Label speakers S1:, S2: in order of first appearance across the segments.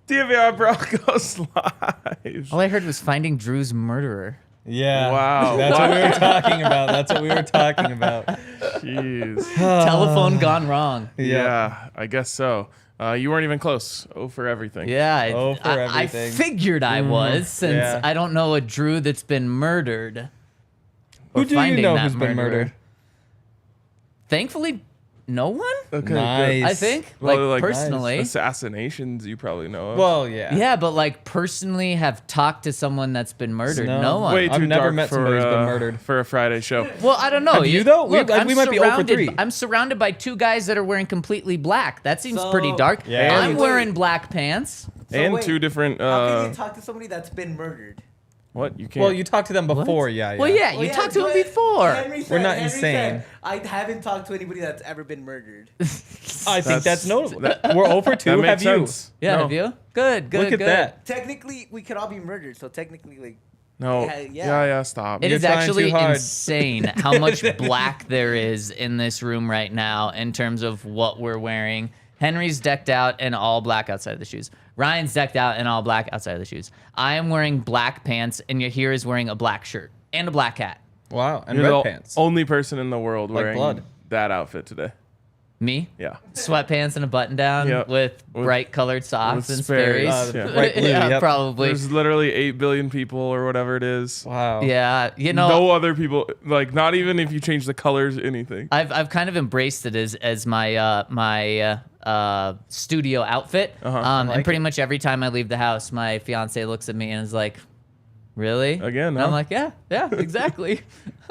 S1: DNVR Broncos live.
S2: All I heard was finding Drew's murderer.
S3: Yeah.
S1: Wow.
S3: That's what we were talking about. That's what we were talking about.
S1: Jeez.
S2: Telephone gone wrong.
S1: Yeah, I guess so. You weren't even close. Oh, for everything.
S2: Yeah,
S3: Oh, for
S2: I
S3: everything.
S2: figured I was, since
S3: Yeah.
S2: I don't know a Drew that's been murdered.
S3: Who
S2: or
S3: do you
S2: finding
S3: know
S2: that
S3: who's been
S2: murderer.
S3: murdered?
S2: Thankfully, no one.
S1: Okay,
S3: Nice.
S1: good.
S2: I think,
S1: Well,
S2: like
S1: like,
S2: personally.
S1: Assassinations you probably know of.
S3: Well, yeah.
S2: Yeah, but like personally, have talked to someone that's been murdered.
S3: No.
S2: No one.
S1: Way
S3: I've
S1: too
S3: never
S1: dark
S3: met
S1: for,
S3: somebody who's been murdered.
S1: for a Friday show.
S2: Well, I don't know.
S3: Have you, though?
S2: Look,
S3: We might be 0 for 3.
S2: I'm surrounded by 2 guys that are wearing completely black. That seems
S4: So-
S2: pretty dark.
S3: Yeah.
S2: I'm
S1: And-
S2: wearing black pants.
S4: So
S1: And
S4: wait,
S1: 2 different.
S4: How can you talk to somebody that's been murdered?
S1: What? You can't.
S3: Well, you talked to them before, yeah.
S2: Well, yeah,
S4: Well,
S2: you
S4: yeah,
S2: talked to him
S4: but
S2: before.
S4: Henry
S3: We're not
S4: Henry
S3: insane.
S4: said, I haven't talked to anybody that's ever been murdered.
S3: I think that's notable.
S1: that-
S3: We're 0 for 2.
S1: that makes
S3: Have you?
S1: sense.
S2: Yeah,
S1: No.
S2: have you? Good, good,
S3: Look at
S2: good.
S3: that.
S4: Technically, we could all be murdered. So technically, like,
S1: No.
S4: Yeah.
S1: Yeah, stop.
S2: It
S3: You're
S2: is
S3: trying
S2: actually
S3: too hard.
S2: insane how much black there is in this room right now in terms of what we're wearing. Henry's decked out in all black outside of the shoes. Ryan's decked out in all black outside of the shoes. I am wearing black pants, and Yahir is wearing a black shirt and a black hat.
S3: Wow. And
S1: You're
S3: red
S1: the
S3: pants.
S1: only person in the world
S3: Like
S1: wearing
S3: blood.
S1: that outfit today.
S2: Me?
S1: Yeah.
S2: Sweatpants and a button down
S1: Yep.
S2: with bright colored socks
S1: with
S2: and
S1: Sperry's.
S2: Sperry's.
S1: Yeah.
S3: Bright blue,
S2: yeah,
S3: yep.
S2: probably.
S1: There's literally 8 billion people or whatever it is.
S3: Wow.
S2: Yeah, you know,
S1: No other people, like not even if you change the colors, anything.
S2: I've kind of embraced it as my studio outfit. And pretty much every time I leave the house, my fiance looks at me and is like, "Really?"
S1: Again,
S2: And
S1: huh?
S2: I'm like, "Yeah, exactly."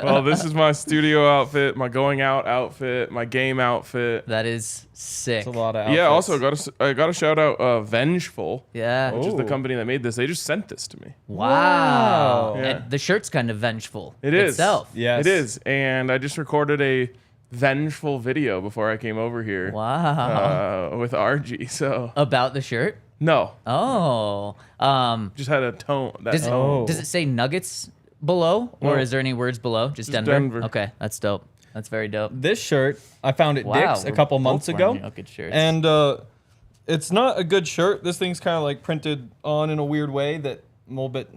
S1: Well, this is my studio outfit, my going out outfit, my game outfit.
S2: That is sick.
S3: It's a lot of outfits.
S1: Yeah, also I got to shout out Vengeful,
S2: Yeah.
S1: which is the
S3: Oh.
S1: company that made this. They just sent this to me.
S2: Wow.
S1: Yeah.
S2: And the shirt's kind of vengeful
S1: It is.
S2: itself.
S3: Yes.
S1: It is, and I just recorded a vengeful video before I came over here.
S2: Wow.
S1: With RG. So
S2: About the shirt?
S1: no,
S2: Oh.
S1: just had a tone. That
S2: Does it,
S3: Oh.
S2: does it say Nuggets below, or
S1: No.
S2: is there any words below? Just Denver?
S1: Denver.
S2: Okay, that's dope. That's very dope.
S3: This shirt, I found at
S2: Wow,
S3: Dick's a
S2: we're
S3: couple
S2: both
S3: months
S2: wearing
S3: ago.
S2: Nuggets shirts.
S3: And it's not a good shirt. This thing's kind of like printed on in a weird way that I'm a little bit...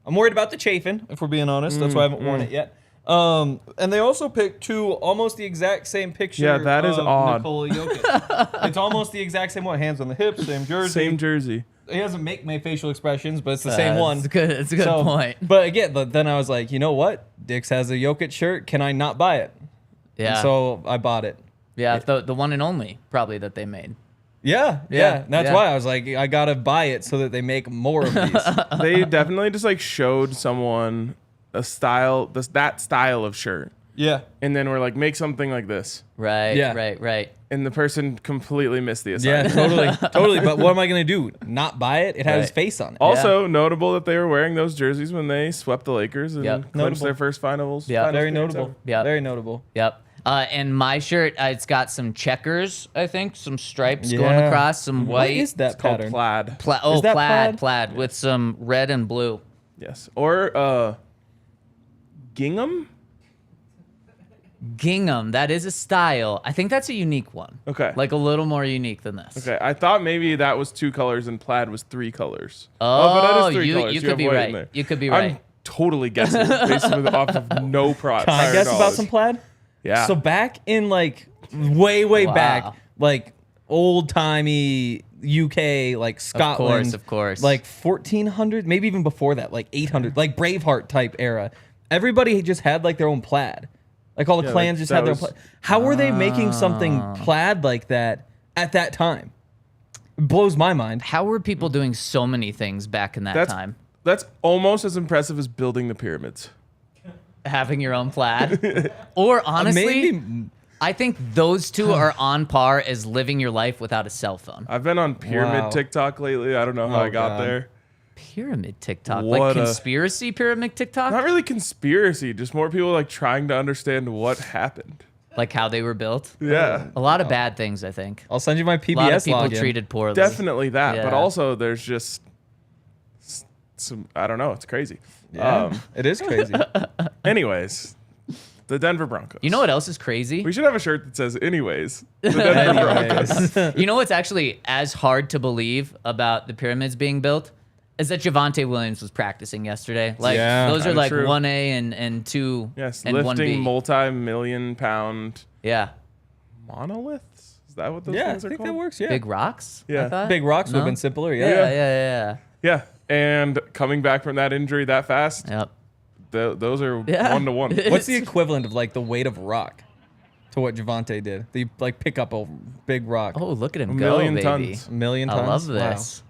S3: I'm worried about the chafing, if we're being honest. That's why I haven't worn it yet. And they also picked 2 almost the exact same picture.
S1: Yeah, that is
S3: of
S1: odd.
S3: Nikola Jokic. It's almost the exact same one. Hands on the hips, same jersey.
S1: same jersey.
S3: He doesn't make my facial expressions, but it's the same one.
S2: It's good. It's a good point.
S3: But again, then I was like, you know what? Dick's has a Jokic shirt. Can I not buy it?
S2: Yeah.
S3: And so I bought it.
S2: Yeah, the one and only probably that they made.
S3: Yeah.
S2: Yeah,
S3: That's
S2: yeah.
S3: why I was like, I gotta buy it so that they make more of these.
S1: They definitely just like showed someone a style, that style of shirt,
S3: Yeah.
S1: and then we're like, make something like this,
S2: Right.
S3: Yeah.
S2: Right.
S1: and the person completely missed the
S3: Yeah,
S1: assignment.
S3: totally. But what am I gonna do? Not buy it? It has his
S2: Right.
S3: face on it.
S1: Also notable that they were wearing those jerseys when they swept the Lakers and
S2: Yep.
S1: clinched
S3: Notable.
S1: their first finals.
S2: Yeah.
S1: finals
S3: Very
S1: appearance
S3: notable.
S1: ever.
S2: Yep.
S3: Very notable.
S2: Yep. And my shirt, it's got some checkers, I think, some stripes going
S3: Yeah.
S2: across, some
S3: What
S2: white.
S3: is that
S1: It's called
S3: pattern?
S1: plaid.
S3: Is that
S2: plaid,
S3: plaid?
S2: with some red and blue.
S1: Yes, or gingham.
S2: Gingham, that is a style. I think that's a unique one.
S1: Okay.
S2: Like a little more unique than this.
S1: Okay, I thought maybe that was 2 colors and plaid was 3 colors.
S2: Oh,
S1: but that is 3
S2: you
S1: colors.
S2: could
S1: have
S2: be
S1: white in
S2: right.
S1: there.
S2: You could be
S1: I'm
S2: right.
S1: totally guessing based off of no prior
S3: Can I guess about
S1: knowledge.
S3: some plaid?
S1: Yeah.
S3: So back in like way
S2: Wow.
S3: back, like old timey UK, like Scotland,
S2: Of course.
S3: like 1400, maybe even before that, like 800, like Braveheart type era. Everybody just had like their own plaid. Like all the
S1: Yeah,
S3: clans
S1: like,
S3: just
S1: that
S3: had their
S1: was-
S3: plaid. How were they making something plaid like that at that time? It blows my mind.
S2: How were people doing so many things back in that
S1: that's
S2: time?
S1: that's almost as impressive as building the pyramids.
S2: Having your own plaid? Or honestly,
S3: Maybe
S2: I think those two are on par as living your life without a cell phone.
S1: I've been on pyramid
S3: Wow.
S1: TikTok lately. I don't know how
S3: Oh,
S1: I got
S3: God.
S1: there.
S2: Pyramid TikTok,
S1: What
S2: like
S1: a-
S2: conspiracy pyramid TikTok,
S1: Not really conspiracy, just more people like trying to understand what happened.
S2: like how they were built.
S1: Yeah.
S2: A lot of bad things, I think.
S3: I'll send you my PBS
S2: A lot of people
S3: login.
S2: treated poorly.
S1: Definitely that, but
S2: Yeah.
S1: also there's just some I don't know, it's crazy.
S3: Yeah, it is crazy.
S1: Anyways, The Denver Broncos.
S2: You know what else is crazy?
S1: We should have a shirt that says anyways. The Denver Broncos.
S3: Anyways.
S2: You know what's actually as hard to believe about the pyramids being built is that Javonte Williams was practicing yesterday. Like
S3: Yeah,
S2: those are
S1: kinda
S2: like
S1: true.
S2: 1A and 2
S1: Yes,
S2: and 1B.
S1: lifting multi-million-pound
S2: Yeah.
S1: monoliths. Is that what those
S3: Yeah, I
S1: things are
S3: think
S1: called?
S3: that works. Yeah.
S2: Big rocks? I
S1: Yeah.
S2: thought?
S3: Big rocks would have
S2: No?
S3: been simpler.
S2: Yeah,
S3: Yeah.
S2: yeah,
S1: Yeah, and coming back from that injury that fast,
S2: yeah.
S1: those are
S2: Yeah.
S1: 1-to-1.
S3: What's the equivalent of like the weight of rock to what Javonte did? The like pick up a big rock.
S2: Oh, look at him
S1: A
S2: go,
S1: million
S2: baby.
S1: tons.
S3: A million
S2: I
S3: tons.
S2: love this.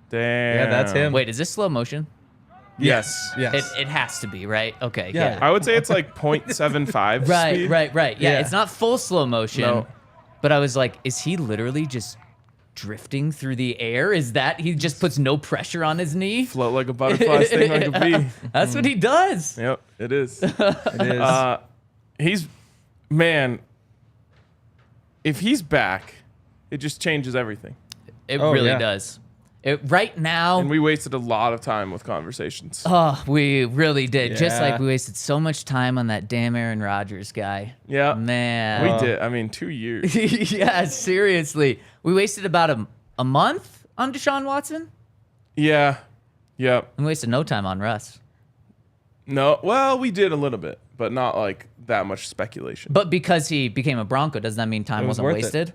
S1: Damn.
S3: Yeah, that's him.
S2: Wait, is this slow motion?
S1: Yes.
S3: Yes.
S2: It has to be, right? Okay.
S3: Yeah.
S1: I would say it's like 0.75
S2: Right,
S1: speed.
S2: right. Yeah,
S3: Yeah.
S2: it's not full slow motion.
S1: No.
S2: But I was like, is he literally just drifting through the air? Is that he just puts no pressure on his knee?
S1: Float like a butterfly, sting like a bee.
S2: That's what he does.
S1: Yep, it is.
S3: It is.
S1: He's, man, if he's back, it just changes everything.
S2: It
S3: Oh,
S2: really
S3: yeah.
S2: does. Right now,
S1: And we wasted a lot of time with conversations.
S2: oh, we really did. Just
S3: Yeah.
S2: like we wasted so much time on that damn Aaron Rodgers guy.
S1: Yeah.
S2: Man.
S1: We did. I mean, 2 years.
S2: Yeah, seriously. We wasted about a month on Deshaun Watson.
S1: Yeah. Yep.
S2: And we wasted no time on Russ.
S1: No, well, we did a little bit, but not like that much speculation.
S2: But because he became a Bronco, doesn't that mean time
S3: It was
S2: wasn't
S3: worth it.
S2: wasted?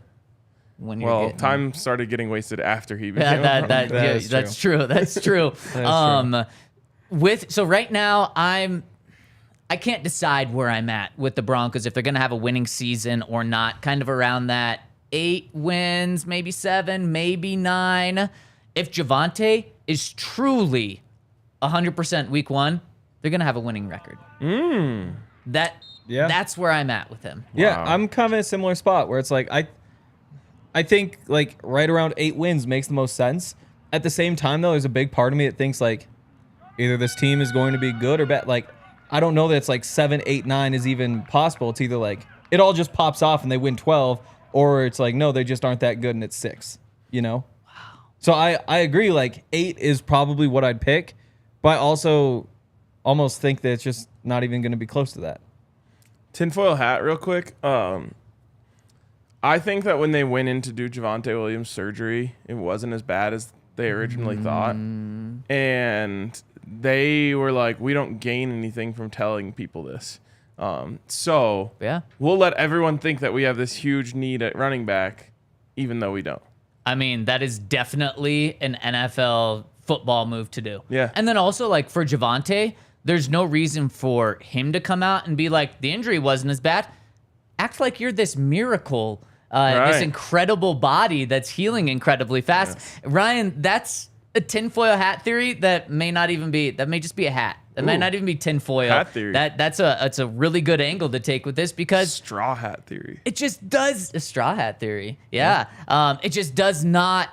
S2: When you're
S1: Well,
S2: getting-
S1: time started getting wasted after he became
S2: Yeah,
S1: a Bronco.
S3: That is
S2: that's true. That's true. So right now I can't decide where I'm at with the Broncos if they're gonna have a winning season or not. Kind of around that 8 wins, maybe 7, maybe 9. If Javonte is truly 100% week 1, they're gonna have a winning record.
S3: Yeah.
S2: That's where I'm at with him.
S3: Yeah,
S1: Wow.
S3: I'm kind of in a similar spot where it's like I think like right around 8 wins makes the most sense. At the same time though, there's a big part of me that thinks like either this team is going to be good or bad. Like I don't know that it's like 7, 8, 9 is even possible. It's either like it all just pops off and they win 12, or it's like no, they just aren't that good and it's 6. You know? Wow. So I agree. Like 8 is probably what I'd pick, but I also almost think that it's just not even going to be close to that.
S1: Tinfoil hat, real quick. I think that when they went in to do Javonte Williams surgery, it wasn't as bad as they originally thought. And they were like, we don't gain anything from telling people this. So
S2: Yeah.
S1: we'll let everyone think that we have this huge need at running back, even though we don't.
S2: I mean, that is definitely an NFL football move to do.
S1: Yeah.
S2: And then also, like, for Javonte, there's no reason for him to come out and be like, the injury wasn't as bad. Act like you're this miracle, this
S1: Right.
S2: incredible body that's healing incredibly fast.
S1: Yes.
S2: Ryan, that's a tinfoil hat theory that may not even be, that may just be a hat. That might
S1: Ooh.
S2: not even be tinfoil.
S1: Hat theory.
S2: That's a really good angle to take with this because
S1: Straw hat theory.
S2: it just does a straw hat theory. Yeah. It just does not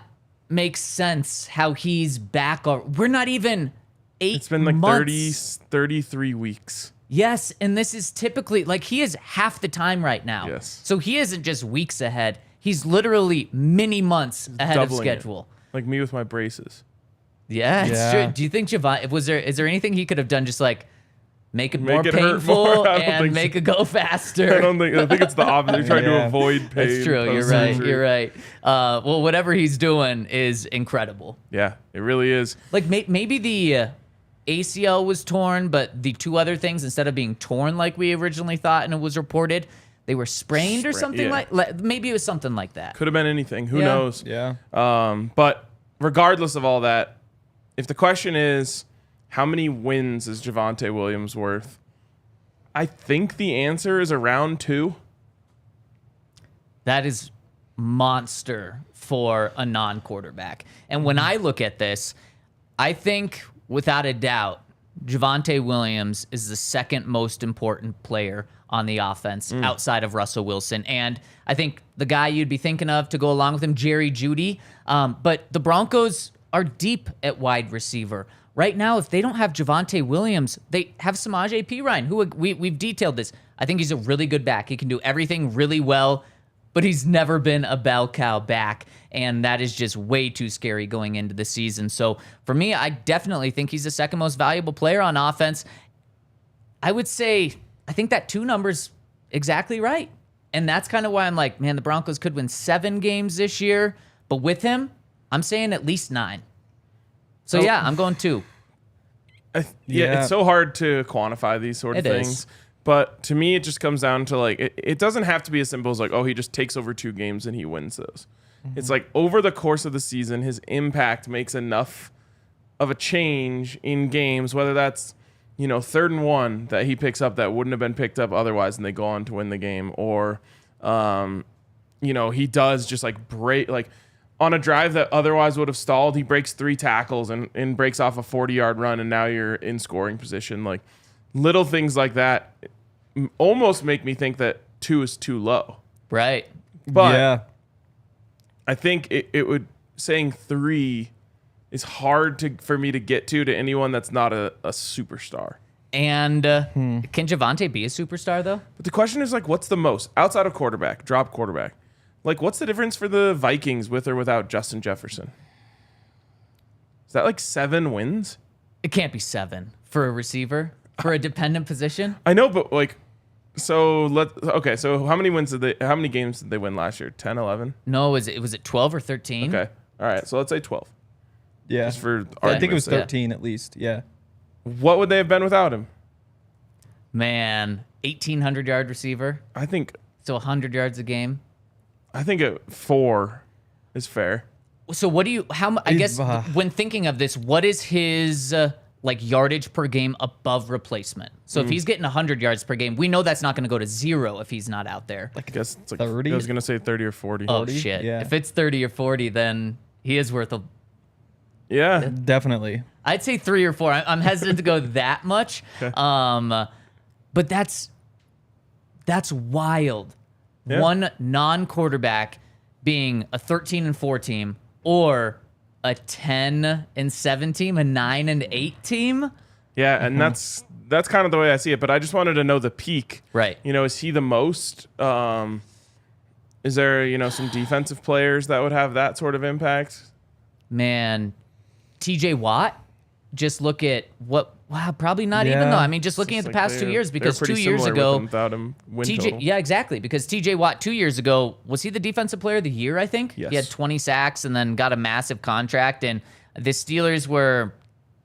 S2: make sense how he's back. We're not even 8
S1: It's been like
S2: months.
S1: 33 weeks.
S2: Yes, and this is typically like he is half the time right now.
S1: Yes.
S2: So he isn't just weeks ahead. He's literally many months ahead of
S1: Doubling it.
S2: schedule.
S1: Like me with my braces.
S2: Yeah, it's
S3: Yeah.
S2: true. Do you think Javonte is there anything he could have done just like make it
S1: Make
S2: more
S1: it hurt
S2: painful
S1: more? I don't
S2: and
S1: think
S2: make
S1: so.
S2: it go faster?
S1: I think it's the opposite. They're trying to
S3: Yeah.
S1: avoid pain.
S2: That's true. You're right.
S1: post-surgery.
S2: You're right. Well, whatever he's doing is incredible.
S1: Yeah, it really is.
S2: Like maybe the ACL was torn, but the 2 other things, instead of being torn like we originally thought and it was reported, they were sprained or something
S1: yeah.
S2: like maybe it was something like that.
S1: Could have been anything. Who
S2: Yeah.
S1: knows?
S3: Yeah.
S1: But regardless of all that, if the question is how many wins is Javonte Williams worth, I think the answer is around 2.
S2: That is monster for a non-quarterback. And when I look at this, I think without a doubt, Javonte Williams is the second most important player on the offense outside of Russell Wilson. And I think the guy you'd be thinking of to go along with him, Jerry Jeudy. But the Broncos are deep at wide receiver. Right now, if they don't have Javonte Williams, they have Samaje Perine, who we've detailed this. I think he's a really good back. He can do everything really well, but he's never been a bell cow back, and that is just way too scary going into the season. So for me, I definitely think he's the second most valuable player on offense. I would say I think that 2 number's exactly right. And that's kind of why I'm like, man, the Broncos could win 7 games this year. But with him, I'm saying at least 9. So, yeah, I'm going 2.
S1: It's so hard to quantify these sort of things. But to me, it just comes down to, like, it doesn't have to be as simple as, like, oh, he just takes over 2 games and he wins those. Mm-hmm. It's like over the course of the season, his impact makes enough of a change in games, whether that's, 3rd and 1 that he picks up that wouldn't have been picked up otherwise and they go on to win the game. Or, he does just, like, break, like, on a drive that otherwise would have stalled, he breaks 3 tackles and breaks off a 40-yard run, and now you're in scoring position. Like, little things like that almost make me think that 2 is too low.
S2: Right.
S1: But I think it would, saying 3 is hard for me to get to anyone that's not a superstar.
S2: And can Javonte be a superstar, though?
S1: But the question is, like, what's the most? Outside of quarterback, drop quarterback. Like, what's the difference for the Vikings with or without Justin Jefferson? Is that like 7 wins?
S2: It can't be 7 for a receiver, for a dependent position.
S1: I know, but like, so how many games did they win last year? 10, 11?
S2: No, was it 12 or 13?
S1: Okay. All right. So let's say 12.
S3: Yeah.
S1: Just for
S3: I think it was
S1: argument's
S3: 13 at least. Yeah.
S1: What would they have been without him?
S2: Man, 1,800-yard receiver.
S1: I think
S2: So 100 yards a game.
S1: 4 is fair.
S2: So what do you, I guess when thinking of this, what is his yardage per game above replacement? So if he's getting 100 yards per game, we know that's not going to go to 0 if he's not out there.
S1: I guess it's like
S3: 30?
S1: I was going to say 30 or 40.
S2: Oh, shit.
S3: Yeah.
S2: If it's 30 or 40, then he is worth
S1: Yeah.
S3: Definitely.
S2: I'd say 3 or 4. I'm hesitant to go that much.
S1: Okay.
S2: But that's wild.
S1: Yeah.
S2: One non-quarterback being a 13-4 team or a 10-7 team, a 9-8 team.
S1: Yeah, and that's kind of the way I see it. But I just wanted to know the peak.
S2: Right.
S1: Is he the most? Is there some defensive players that would have that sort of impact?
S2: Man, TJ Watt. Just look at probably not even though. I mean, just looking at the past 2 years, because 2 years ago,
S1: without him,
S2: yeah, exactly. Because TJ Watt 2 years ago, was he the defensive player of the year? I think
S1: Yes.
S2: He had 20 sacks and then got a massive contract. And the Steelers were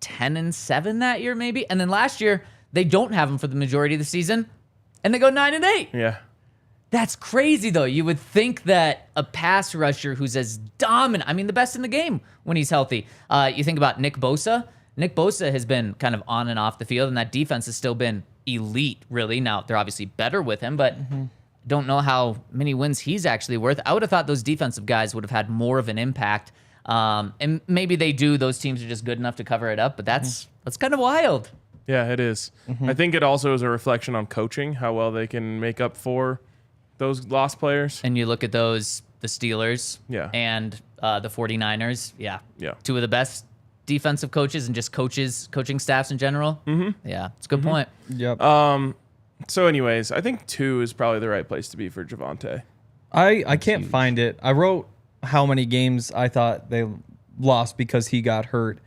S2: 10-7 that year, maybe. And then last year, they don't have him for the majority of the season, and they go 9-8.
S1: Yeah.
S2: That's crazy, though. You would think that a pass rusher who's as dominant, I mean, the best in the game when he's healthy. You think about Nick Bosa. Nick Bosa has been kind of on and off the field, and that defense has still been elite, really. Now, they're obviously better with him, but don't know how many wins he's actually worth. I would have thought those defensive guys would have had more of an impact. And maybe they do. Those teams are just good enough to cover it up, but that's kind of wild.
S1: Yeah, it is. I think it also is a reflection on coaching, how well they can make up for those lost players.
S2: And you look at the Steelers and the 49ers. Yeah. 2 of the best defensive coaches and just coaching staffs in general. Yeah, it's a good point.
S3: Yep.
S1: So anyways, I think 2 is probably the right place to be for Javonte.
S3: I can't find it. I wrote how many games I thought they lost because he got hurt.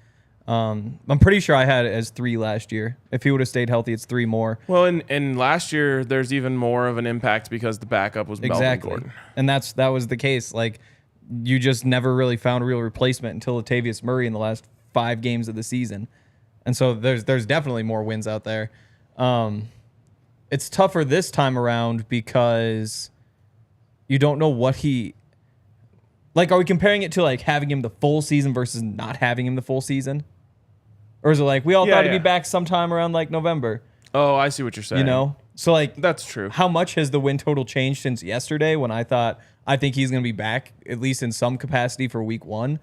S3: I'm pretty sure I had it as 3 last year. If he would have stayed healthy, it's 3 more.
S1: Well, and last year there's even more of an impact because the backup was Melvin Gordon.
S3: And that was the case. Like, you just never really found a real replacement until Latavius Murray in the last 5 games of the season. And so there's definitely more wins out there. It's tougher this time around because you don't know what he... Like, are we comparing it to, like, having him the full season versus not having him the full season? Or is it like, we all thought he'd be back sometime around, like, November?
S1: Oh, I see what you're saying.
S3: So, like...
S1: That's true.
S3: How much has the win total changed since yesterday when I think he's going to be back, at least in some capacity, for week 1?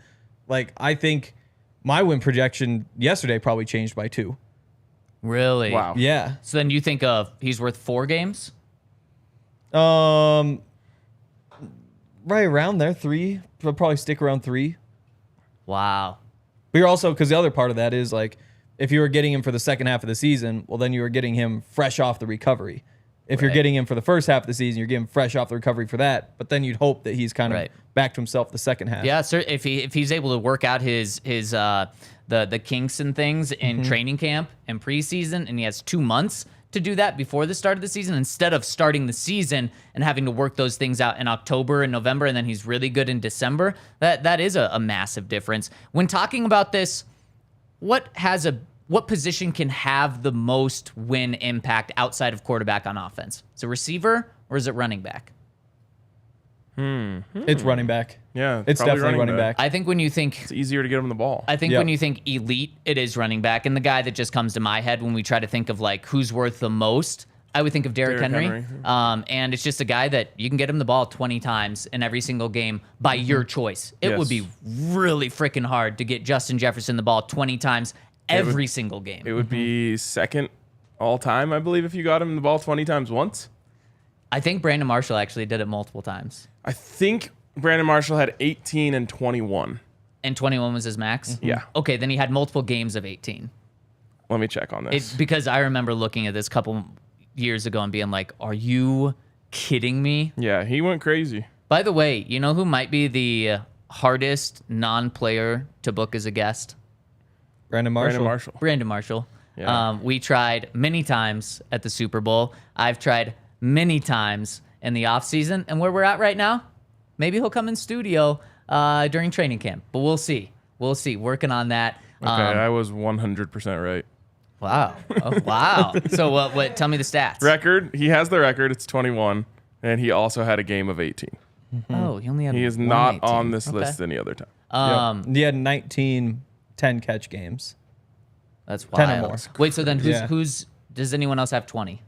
S3: Like, I think my win projection yesterday probably changed by 2.
S2: Really?
S1: Wow.
S3: Yeah.
S2: So then you think he's worth 4 games?
S3: Right around there, 3. I'll probably stick around 3.
S2: Wow.
S3: But you're also, because the other part of that is, like, if you were getting him for the second half of the season, well, then you were getting him fresh off the recovery. If you're getting him for the first half of the season, you're getting fresh off the recovery for that. But then you'd hope that he's kind of back to himself the second half.
S2: Yeah, sir. If he's able to work out his the kinks and things in training camp and preseason, and he has 2 months to do that before the start of the season instead of starting the season and having to work those things out in October and November, and then he's really good in December. That is a massive difference. When talking about this, what position can have the most win impact outside of quarterback on offense? Is it receiver or is it running back?
S3: It's running back.
S1: Yeah,
S3: It's
S1: probably
S3: definitely running back.
S2: I think when you think
S1: It's easier to get him the ball.
S2: I think
S3: Yep.
S2: when you think elite, it is running back. And the guy that just comes to my head when we try to think of like who's worth the most, I would think of Derrick
S1: Derrick
S2: Henry. And it's just a guy that you can get him the ball 20 times in every single game by your choice. It would be
S1: Yes.
S2: really freaking hard to get Justin Jefferson the ball 20 times every single game.
S1: It would be second all time, I believe, if you got him the ball 20 times once.
S2: I think Brandon Marshall actually did it multiple times.
S1: I think Brandon Marshall had 18 and 21.
S2: And 21 was his max?
S1: Yeah.
S2: Okay, then he had multiple games of 18.
S1: Let me check on this.
S2: Because I remember looking at this a couple years ago and being like, are you kidding me?
S1: Yeah, he went crazy.
S2: By the way, you know who might be the hardest non-player to book as a guest?
S3: Brandon Marshall.
S2: Brandon Marshall.
S1: Yeah.
S2: We tried many times at the Super Bowl. I've tried many times in the offseason. And where we're at right now, maybe he'll come in studio during training camp. But we'll see. We'll see. Working on that.
S1: Okay, I was 100% right.
S2: Wow. Oh, wow. So what? Tell me the stats.
S1: Record, he has the record. It's 21. And he also had a game of 18.
S2: Oh, he only had
S1: He is
S2: one
S1: not
S2: 18.
S1: on this
S2: Okay.
S1: list any other time.
S3: He had 19 10-catch games.
S2: That's
S3: 10 or
S2: wild.
S3: more.
S2: Wait, so then
S3: Yeah.
S2: who's does anyone else have 20?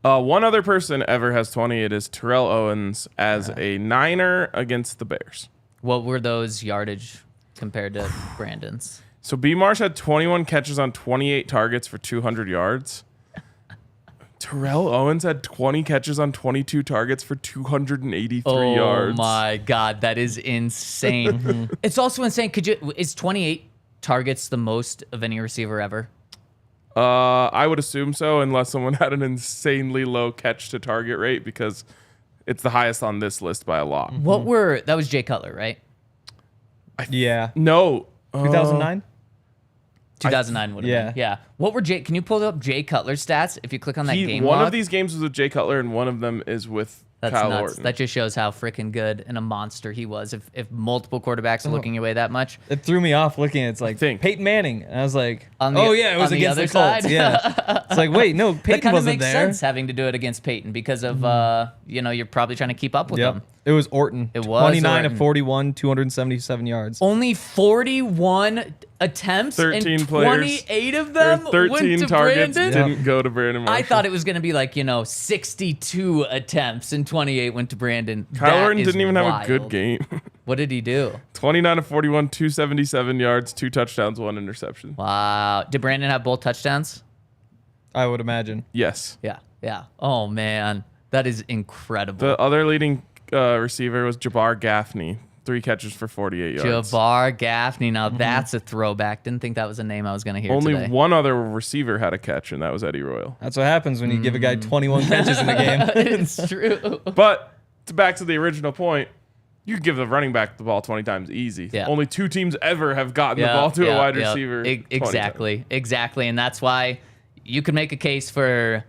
S1: One other person ever has 20. It is Terrell Owens as a Niner against the Bears.
S2: What were those yardage compared to Brandon's?
S1: So B. Marsh had 21 catches on 28 targets for 200 yards. Terrell Owens had 20 catches on 22 targets for 283 yards.
S2: Oh my God, that is insane. It's also insane. Is 28 targets the most of any receiver ever?
S1: I would assume so, unless someone had an insanely low catch to target rate, because it's the highest on this list by a lot.
S2: That was Jay Cutler, right?
S3: Yeah.
S1: No.
S3: 2009?
S2: 2009 would have been. Yeah. What were can you pull up Jay Cutler's stats if you click on that game
S1: One
S2: log?
S1: of these games was with Jay Cutler, and one of them is with
S2: That's
S1: Kyle
S2: nuts.
S1: Orton.
S2: That just shows how freaking good and a monster he was. If multiple quarterbacks are looking your way that much.
S3: It threw me off looking at it. It's like
S1: think.
S3: Peyton Manning. And I was like,
S2: On the-
S3: it was
S2: on the
S3: against
S2: other
S3: the Colts.
S2: side?
S3: Yeah. It's like, wait, no,
S2: That
S3: Peyton
S2: kind of
S3: wasn't
S2: makes
S3: there.
S2: sense having to do it against Peyton because of you're probably trying to keep up with him.
S3: Yep. It was Orton.
S2: It was
S3: 29
S2: Orton.
S3: of 41, 277 yards.
S2: Only 41 attempts
S1: 13
S2: and
S1: players.
S2: 28 of
S1: Or
S2: them
S1: 13
S2: went to
S1: targets
S2: Brandon.
S1: didn't go to Brandon Marshall.
S2: I thought it was going to be like, 62 attempts and 28 went to Brandon.
S1: Kyle
S2: That
S1: Orton
S2: is
S1: didn't even have a
S2: wild.
S1: good game.
S2: What did he do?
S1: 29 of 41, 277 yards, 2 touchdowns, 1 interception.
S2: Wow. Did Brandon have both touchdowns?
S3: I would imagine.
S1: Yes.
S2: Yeah. Oh, man. That is incredible.
S1: The other leading receiver was Jabbar Gaffney, 3 catches for 48 yards.
S2: Jabbar Gaffney. Now that's a throwback. Didn't think that was a name I was going to hear
S1: Only
S2: today.
S1: one other receiver had a catch, and that was Eddie Royal.
S3: That's what happens when you give a guy 21 catches in a game.
S2: It's true.
S1: But back to the original point, you could give the running back the ball 20 times easy.
S2: Yeah.
S1: Only 2 teams ever have gotten the ball to a wide receiver. 20 times.
S2: Exactly. And that's why you could make a case for,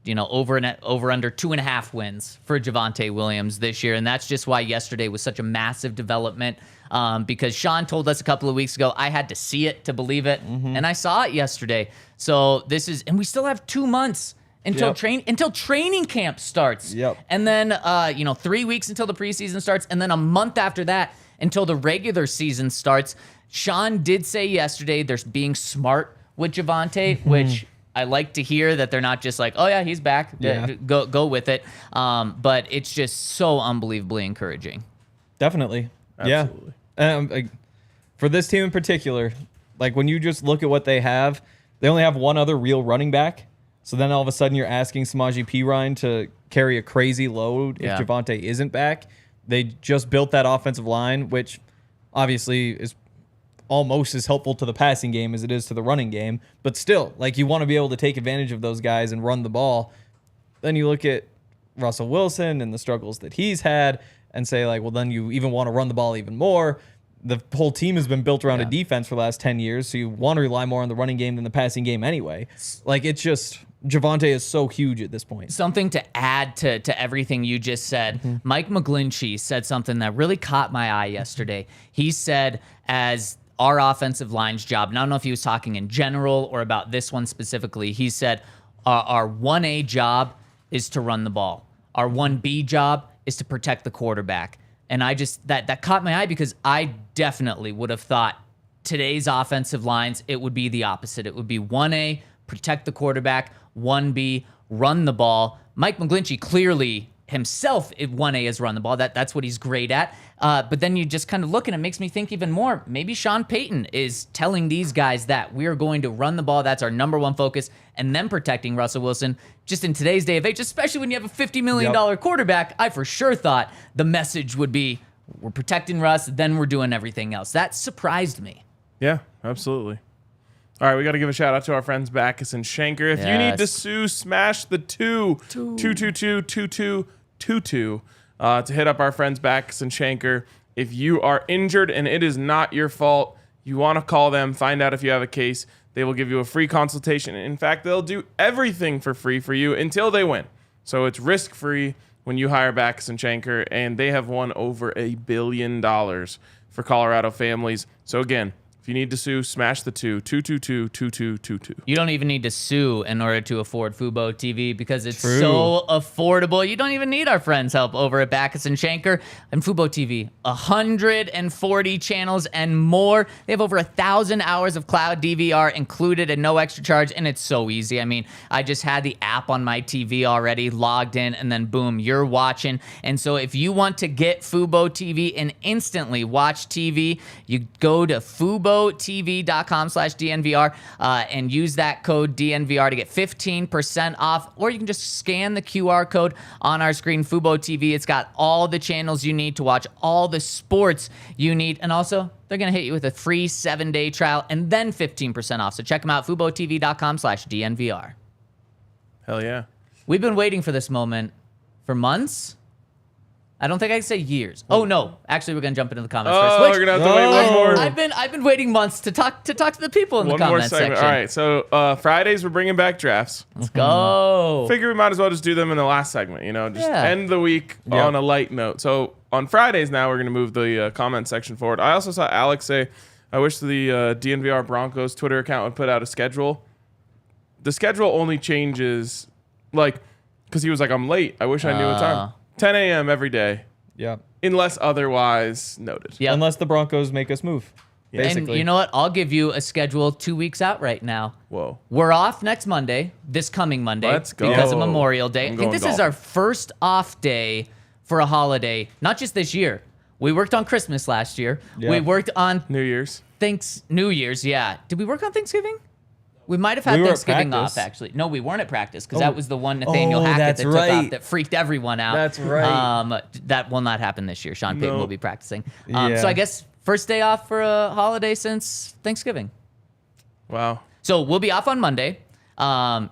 S2: over under 2.5 wins for Javonte Williams this year. And that's just why yesterday was such a massive development. Because Sean told us a couple of weeks ago, I had to see it to believe it. And I saw it yesterday. So and we still have 2 months until training camp starts.
S3: Yep.
S2: And then 3 weeks until the preseason starts, and then a month after that until the regular season starts. Sean did say yesterday there's being smart with Javonte, which I like to hear, that they're not just like, oh yeah, he's back.
S3: Yeah.
S2: Go with it. But it's just so unbelievably encouraging.
S3: Definitely.
S1: Absolutely.
S3: Yeah. For this team in particular, like when you just look at what they only have one other real running back. So then all of a sudden you're asking Samaje Perine to carry a crazy load
S2: Yeah.
S3: if Javonte isn't back. They just built that offensive line, which obviously is almost as helpful to the passing game as it is to the running game. But still, like, you want to be able to take advantage of those guys and run the ball. Then you look at Russell Wilson and the struggles that he's had and say, like, well, then you even want to run the ball even more. The whole team has been built around a defense for the last 10 years, so you want to rely more on the running game than the passing game anyway. Like, it's just Javonte is so huge at this point.
S2: Something to add to everything you just said. Mike McGlinchey said something that really caught my eye yesterday. He said, as our offensive line's job, and I don't know if he was talking in general or about this one specifically, he said, our 1A job is to run the ball. Our 1B job is to protect the quarterback. And I just, that caught my eye because I definitely would have thought today's offensive lines, it would be the opposite. It would be 1A, protect the quarterback, 1B, run the ball. Mike McGlinchey clearly himself, 1A is run the ball. That's what he's great at. But then you just kind of look and it makes me think even more. Maybe Sean Payton is telling these guys that we are going to run the ball. That's our number one focus. And then protecting Russell Wilson. Just in today's day of age, especially when you have a $50 million quarterback, I for sure thought the message would be we're protecting Russ, then we're doing everything else. That surprised me.
S1: Yeah, absolutely. All right, we got to give a shout out to our friends Backus and Shanker. If you need to sue, smash the 222-2222 to hit up our friends Backus and Shanker. If you are injured and it is not your fault, you want to call them, find out if you have a case. They will give you a free consultation. In fact, they'll do everything for free for you until they win. So it's risk-free when you hire Backus and Shanker, and they have won over $1 billion for Colorado families. So again, if you need to sue, smash the 222-2222.
S2: You don't even need to sue in order to afford Fubo TV because it's so affordable. You don't even need our friends' help over at Backus and Shanker. And Fubo TV, 140 channels and more. They have over 1,000 hours of cloud DVR included and no extra charge, and it's so easy. I mean, I just had the app on my TV already, logged in, and then boom, you're watching. And so if you want to get Fubo TV and instantly watch TV, you go to FuboTV.com/DNVR and use that code DNVR to get 15% off, or you can just scan the QR code on our screen. Fubo TV, it's got all the channels you need to watch all the sports you need, and also they're going to hit you with a free 7-day trial and then 15% off. So check them out, FuboTV.com/DNVR.
S1: Hell yeah.
S2: We've been waiting for this moment for months. I don't think I can say years. Oh no! Actually, we're gonna jump into the comments first.
S1: We're gonna have to wait one more.
S2: I've been waiting months to talk to the people in the comments section.
S1: All right, so Fridays we're bringing back drafts.
S2: Let's go.
S1: Figure we might as well just do them in the last segment. You know, just end the week on a light note. So on Fridays now we're gonna move the comment section forward. I also saw Alex say, "I wish the DNVR Broncos Twitter account would put out a schedule." The schedule only changes, because he was like, "I'm late. I wish I knew what time." 10 a.m. every day.
S3: Yeah.
S1: Unless otherwise noted.
S2: Yep.
S3: Unless the Broncos make us move. Basically.
S2: And you know what? I'll give you a schedule 2 weeks out right now.
S1: Whoa.
S2: We're off next Monday, this coming Monday.
S1: Let's go.
S2: Because of Memorial Day.
S1: I'm
S2: I think this is our first off day for a holiday, not just this year. We worked on Christmas last year.
S3: Yeah.
S2: We worked on
S1: New Year's.
S2: New Year's, yeah. Did we work on Thanksgiving? We might have had Thanksgiving off, actually. No, we weren't at practice because that was the one Nathaniel Hackett that took off that freaked everyone out.
S3: That's right.
S2: That will not happen this year. Sean Payton will be practicing.
S3: Yeah.
S2: So I guess first day off for a holiday since Thanksgiving.
S1: Wow.
S2: So we'll be off on Monday,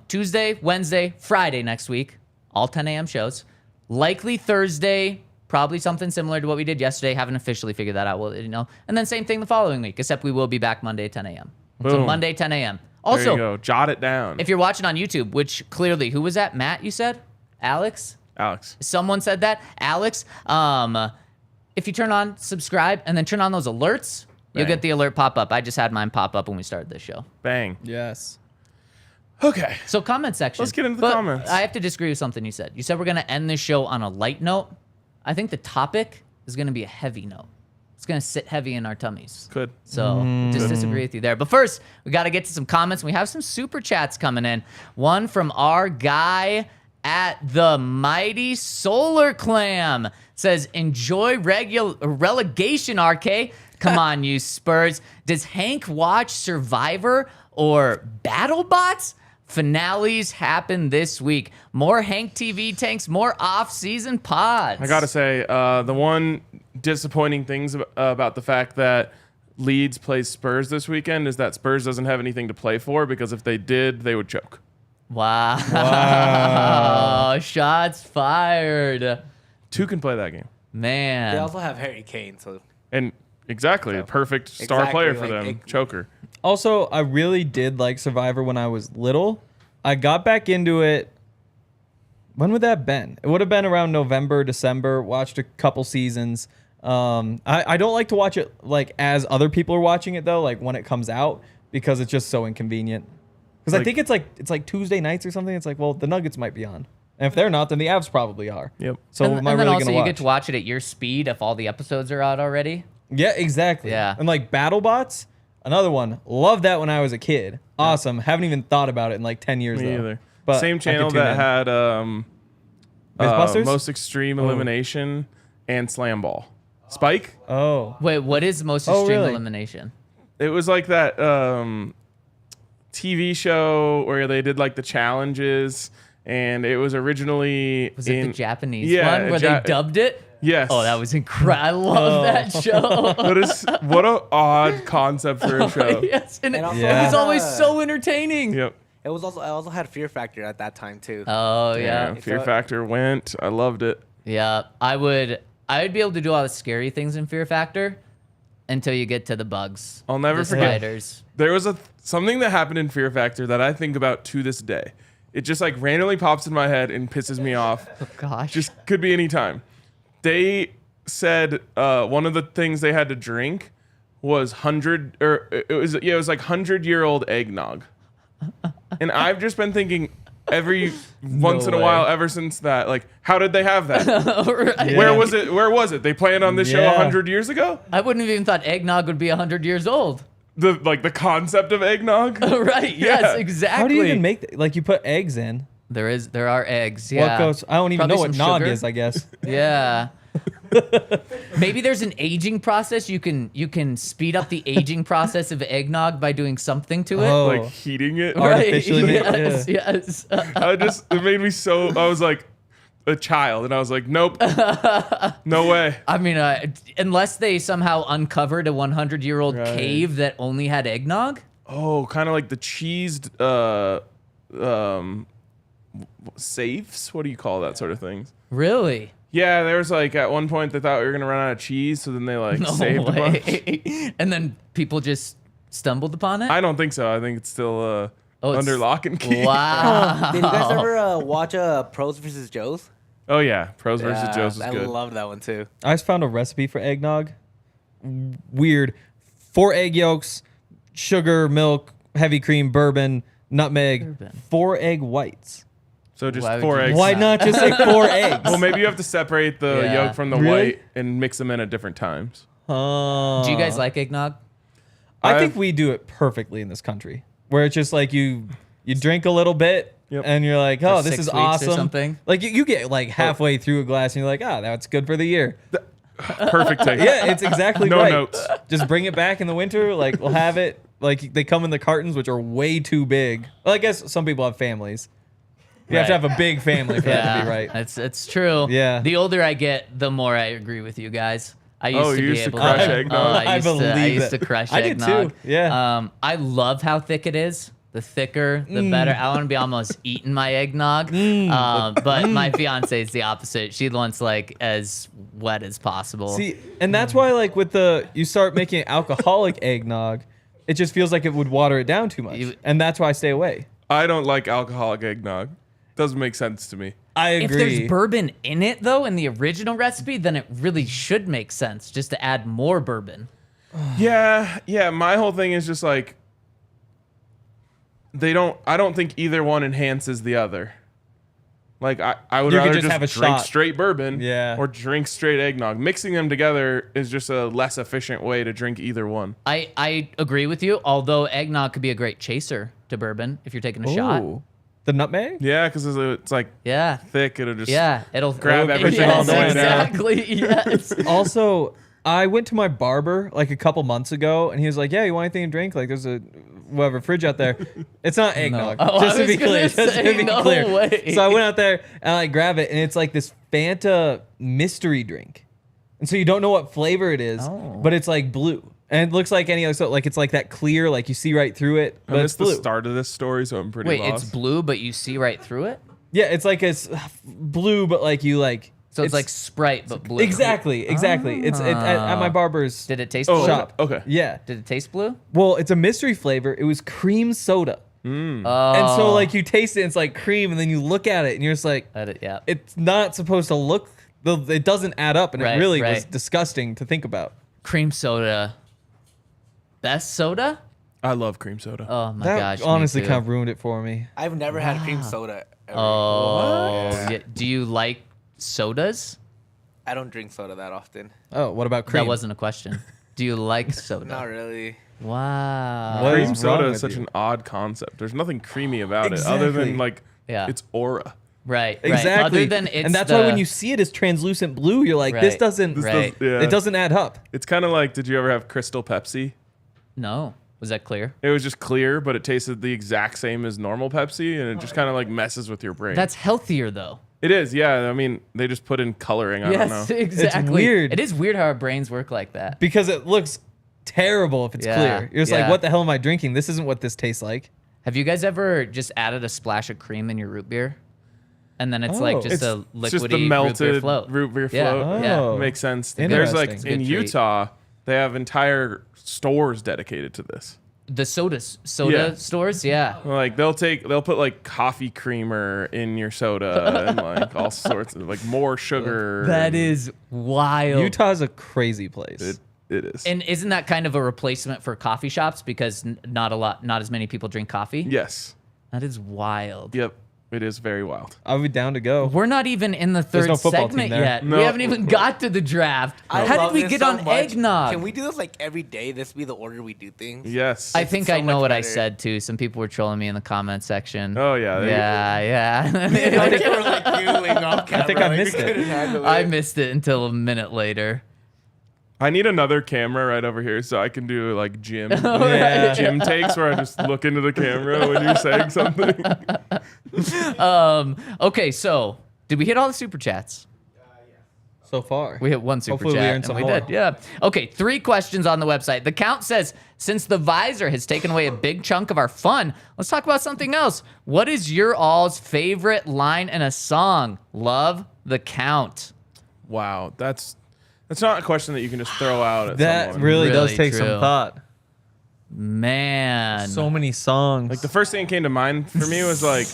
S2: Tuesday, Wednesday, Friday next week, all 10 a.m. shows. Likely Thursday, probably something similar to what we did yesterday. Haven't officially figured that out. And then same thing the following week, except we will be back Monday, 10 a.m. So
S1: Boom.
S2: Monday, 10 a.m.
S1: There you
S2: Also,
S1: go. Jot it down.
S2: if you're watching on YouTube, which clearly, who was that? Matt, you said? Alex? Someone said that? Alex? If you turn on subscribe and then turn on those alerts, you'll get the alert pop up. I just had mine pop up when we started this show.
S1: Bang.
S3: Yes.
S1: Okay.
S2: So comment section.
S1: Let's get into the comments.
S2: I have to disagree with something you said. You said we're going to end this show on a light note. I think the topic is going to be a heavy note. It's going to sit heavy in our tummies.
S1: Good.
S2: So just disagree with you there. But first, we got to get to some comments. We have some super chats coming in. One from our guy at the Mighty Solar Clam. Says, enjoy relegation, RK. Come on, you Spurs. Does Hank watch Survivor or BattleBots? Finales happen this week. More Hank TV tanks, more off-season pods.
S1: I got to say, the one disappointing things about the fact that Leeds plays Spurs this weekend is that Spurs doesn't have anything to play for, because if they did, they would choke.
S2: Wow. Shots fired.
S1: 2 can play that game.
S2: Man.
S4: They also have Harry Kane, so
S1: And exactly, a perfect star player for them. Choker.
S3: Also, I really did like Survivor when I was little, I got back into it. When would that have been? It would have been around November, December. Watched a couple seasons. I don't like to watch it like as other people are watching it though, like when it comes out, because it's just so inconvenient. Because I think it's like Tuesday nights or something. It's like, well, the Nuggets might be on, and if they're not, then the Avs probably are.
S1: Yep.
S3: So
S2: and
S3: am I
S2: then
S3: really
S2: also
S3: gonna
S2: you
S3: watch?
S2: get to watch it at your speed if all the episodes are out already.
S3: Yeah, exactly.
S2: Yeah.
S3: And like BattleBots, another one. Loved that when I was a kid. Awesome. Haven't even thought about it in like 10 years
S1: Me
S3: though.
S1: either.
S3: But
S1: Same
S3: I
S1: channel
S3: could tune
S1: that
S3: in.
S1: had
S3: Mythbusters?
S1: Most Extreme Elimination and Slam Ball. Spike.
S3: Oh.
S2: Wait, what is most
S3: Oh,
S2: extreme
S3: really?
S2: elimination?
S1: It was like that TV show where they did like the challenges, and it was originally
S2: Was it the Japanese
S1: Yeah,
S2: one where they dubbed it?
S1: Yes.
S2: Oh, that was incredible. I love that show.
S1: What an odd concept for a show.
S2: Yes, and
S4: And also,
S3: Yeah.
S2: it was always so entertaining.
S1: Yep.
S4: It was also I also had Fear Factor at that time too.
S2: Oh yeah.
S1: Fear Factor went. I loved it.
S2: Yeah, I would be able to do all the scary things in Fear Factor until you get to the bugs.
S1: I'll never
S2: the
S1: forget.
S2: spiders.
S1: There was something that happened in Fear Factor that I think about to this day. It just like randomly pops in my head and pisses me off.
S2: Oh gosh.
S1: Just could be any time. They said one of the things they had to drink was it was like 100-year-old eggnog. And I've just been thinking once in a
S2: way.
S1: while ever since that, like, how did they have that?
S2: Right.
S1: Where was it? Where was it? They planned on this show
S3: Yeah.
S1: 100 years ago?
S2: I wouldn't have even thought eggnog would be 100 years old.
S1: The concept of eggnog?
S2: Right? Yes,
S1: Yeah.
S2: exactly.
S3: How do you even make like you put eggs in?
S2: There are eggs. Yeah.
S3: What goes? I don't even
S2: Probably
S3: know what
S2: some
S3: nog
S2: sugar.
S3: is, I guess.
S2: Yeah. Maybe there's an aging process. You can speed up the aging process of eggnog by doing something to it.
S3: Oh.
S1: Like heating it?
S3: Art- artificially made-
S2: Yes. Yes.
S1: It made me so, I was like a child and I was like, nope, no way.
S2: I mean, unless they somehow uncovered a 100-year-old
S1: Right.
S2: cave that only had eggnog.
S1: Oh, kind of like the cheesed safes. What do you call that sort of things?
S2: Really?
S1: Yeah, there was like at one point they thought we were gonna run out of cheese, so then they like
S2: No
S1: saved a bunch.
S2: way. And then people just stumbled upon it.
S1: I don't think so. I think it's still
S2: Oh, it's-
S1: under lock and key.
S2: Wow.
S4: Did you guys ever watch Pros versus Joes?
S1: Oh yeah, Pros versus Joe's was
S4: I
S1: good.
S4: love that one too.
S3: I just found a recipe for eggnog. Weird. 4 egg yolks, sugar, milk, heavy cream, bourbon, nutmeg,
S2: Bourbon.
S3: 4 egg whites.
S1: So just
S2: Why would
S1: 4
S2: you-
S1: eggs.
S3: Why not just say 4 eggs?
S1: Well, maybe you have to separate the
S2: Yeah.
S1: yolk from the
S3: Really?
S1: white and mix them in at different times.
S2: Do you guys like eggnog?
S3: I
S1: I've-
S3: think we do it perfectly in this country, where it's just like you drink a little bit
S1: Yep.
S3: and you're like, oh, this
S2: 6
S3: is
S2: weeks or
S3: awesome.
S2: something?
S3: Like you get like halfway through a glass and you're like, ah, that's good for the year.
S1: Perfect take.
S3: Yeah, it's exactly
S1: No
S3: right.
S1: notes.
S3: Just bring it back in the winter. Like we'll have it. Like they come in the cartons, which are way too big. Well, I guess some people have families. You have to
S2: Right.
S3: have a big family for that to be right.
S2: It's true.
S3: Yeah.
S2: The older I get, the more I agree with you guys. I used
S1: Oh,
S2: to
S1: you
S2: be
S1: used to
S2: able
S1: crush
S2: to.
S1: eggnog?
S2: I
S3: believe
S2: used
S3: it.
S2: to crush
S3: I did
S2: eggnog.
S3: too, yeah.
S2: I love how thick it is. The thicker, the better. I want to be almost eating my eggnog. But my fiance is the opposite. She wants like as wet as possible.
S3: See, and that's why like with you start making alcoholic eggnog, it just feels like it would water it down too much, and that's why I stay away.
S1: I don't like alcoholic eggnog. Doesn't make sense to me.
S3: I
S2: If
S3: agree.
S2: there's bourbon in it though, in the original recipe, then it really should make sense just to add more bourbon.
S1: Yeah. My whole thing is just like I don't think either one enhances the other. Like I would
S3: You could
S1: rather
S3: just have a
S1: drink
S3: shot.
S1: straight bourbon
S3: Yeah.
S1: or drink straight eggnog. Mixing them together is just a less efficient way to drink either one.
S2: I agree with you, although eggnog could be a great chaser to bourbon if you're taking a shot.
S3: Ooh. The nutmeg?
S1: Yeah, because it's like
S2: Yeah.
S1: thick. It'll just
S2: It'll
S1: grab everything
S2: yes,
S1: on the way down.
S2: exactly. Yes.
S3: Also, I went to my barber like a couple months ago, and he was like, "Yeah, you want anything to drink? Like, there's a fridge out there. It's not eggnog.
S2: Oh,
S3: just
S2: I
S3: to be
S2: was gonna
S3: clear. Just to
S2: say,
S3: be
S2: no
S3: clear.
S2: way.
S3: So I went out there and I like grab it, and it's like this Fanta mystery drink, and so you don't know what flavor it is,
S2: Oh.
S3: but it's like blue, and it looks like any other. So like it's like that clear, like you see right through it,
S1: I
S3: but it's
S1: missed the
S3: blue.
S1: start of this story, so I'm pretty
S2: Wait,
S1: lost.
S2: it's blue, but you see right through it?
S3: Yeah, it's like blue, but like you like.
S2: So it's like Sprite, but blue.
S3: Exactly. It's at my barber's.
S2: Did it taste
S1: Oh,
S2: blue?
S3: shop.
S1: okay.
S3: Yeah.
S2: Did it taste blue?
S3: Well, it's a mystery flavor. It was cream soda. And so like you taste it, and it's like cream, and then you look at it, and you're just like,
S2: Yeah.
S3: it's not supposed to look. It doesn't add up, and
S2: Right,
S3: it really was
S2: right.
S3: disgusting to think about.
S2: Cream soda. Best soda?
S1: I love cream soda.
S2: Oh my
S3: That
S2: gosh. me
S3: honestly
S2: too.
S3: kind of ruined it for me.
S4: I've never had cream soda. Ever.
S2: Oh.
S4: Yeah.
S2: Yeah. Do you like sodas?
S4: I don't drink soda that often.
S3: Oh, what about cream?
S2: That wasn't a question. Do you like soda?
S4: Not really.
S2: Wow.
S3: What
S1: Cream
S3: is wrong
S1: soda
S3: with
S1: is such
S3: you?
S1: an odd concept. There's nothing creamy about it other
S3: Exactly.
S1: than like
S2: Yeah.
S1: its aura.
S2: Right.
S3: Exactly.
S2: Right. Other than it's
S3: and that's why when you see it as translucent blue, you're like, this
S2: Right.
S3: doesn't.
S2: Right.
S1: Yeah.
S3: It doesn't add up.
S1: It's kind of like, did you ever have Crystal Pepsi?
S2: No. Was that clear?
S1: It was just clear, but it tasted the exact same as normal Pepsi, and it just kind of like messes with your brain.
S2: That's healthier though.
S1: It is, yeah. I mean, they just put in coloring. I don't know.
S2: exactly.
S3: weird.
S2: It is weird how our brains work like that.
S3: Because it looks terrible if it's
S2: Yeah,
S3: clear. You're just like,
S2: yeah.
S3: what the hell am I drinking? This isn't what this tastes like.
S2: Have you guys ever just added a splash of cream in your root beer? And then it's like
S3: Oh.
S2: just a liquidy
S1: It's just the
S2: root beer
S1: melted
S2: float.
S1: root beer
S2: Yeah,
S1: float.
S2: yeah.
S1: Makes sense.
S3: Interesting.
S1: There's like
S3: It's
S2: a
S1: in
S2: good treat.
S1: Utah, they have entire stores dedicated to this.
S2: The soda
S1: Yeah.
S2: stores, yeah.
S1: Like they'll put like coffee creamer in your soda and like all sorts of like more sugar.
S2: That
S1: and
S2: is wild.
S3: Utah's a crazy place.
S1: it is.
S2: And isn't that kind of a replacement for coffee shops because not as many people drink coffee?
S1: Yes.
S2: That is wild.
S1: Yep. It is very wild.
S3: I'll be down to go.
S2: We're not even in the third
S3: no football team
S2: segment
S3: there.
S2: yet.
S1: No.
S2: We haven't even got to the draft.
S4: I
S2: How
S4: love
S2: did we
S4: this
S2: get
S4: so
S2: on
S4: much.
S2: eggnog?
S4: Can we do this like every day? This be the order we do things.
S1: Yes.
S2: I think
S4: so
S2: I know
S4: much
S2: what I
S4: better.
S2: said too. Some people were trolling me in the comment section.
S1: Oh yeah.
S2: Yeah.
S4: I think we're like giggling off camera.
S3: I think I
S4: like, we
S3: missed it.
S4: couldn't handle
S2: I
S4: it.
S2: missed it until a minute later.
S1: I need another camera right over here so I can do like gym
S3: Yeah.
S1: gym takes where I just look into the camera when you're saying something.
S2: Okay, so did we hit all the super chats?
S3: So far.
S2: We hit one super
S3: Hopefully we
S2: chat,
S3: earn
S2: and
S3: some
S2: we
S3: more.
S2: did. Yeah. Okay, 3 questions on the website. The count says, since the visor has taken away a big chunk of our fun, let's talk about something else. What is your all's favorite line in a song? Love the count.
S1: Wow, that's not a question that you can just throw out at
S3: That
S1: someone.
S3: really does
S2: Really
S3: take
S2: true.
S3: some thought.
S2: Man.
S3: So many songs.
S1: Like the first thing that came to mind for me was like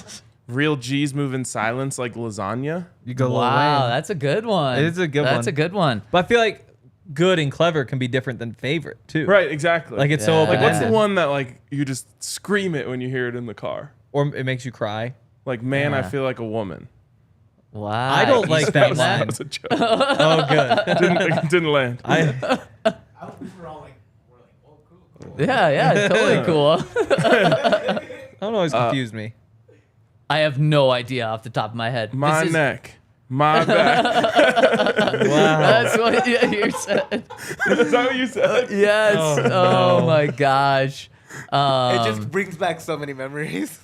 S1: real G's move in silence like lasagna.
S3: you go
S2: Wow,
S3: Lil Wayne.
S2: that's a good one.
S3: It is a good
S2: That's
S3: one.
S2: a good one.
S3: But I feel like good and clever can be different than favorite too.
S1: Right, exactly.
S3: Like it's so
S2: Yeah.
S3: open.
S1: like what's the one that like you just scream it when you hear it in the car?
S3: Or it makes you cry.
S1: Like, man, I
S2: Yeah.
S1: feel like a woman.
S2: Wow.
S3: I don't like that
S2: Explain
S3: line.
S1: That was a joke.
S3: Oh, good.
S1: It didn't land.
S3: I
S2: Yeah, totally cool.
S3: that one always confused me.
S2: I have no idea off the top of my head.
S1: My
S2: This is-
S1: neck. My back.
S3: Wow.
S2: That's what you said.
S1: Is that what you said?
S2: Yes.
S3: Oh,
S2: Oh,
S3: no.
S2: my gosh.
S4: It just brings back so many memories.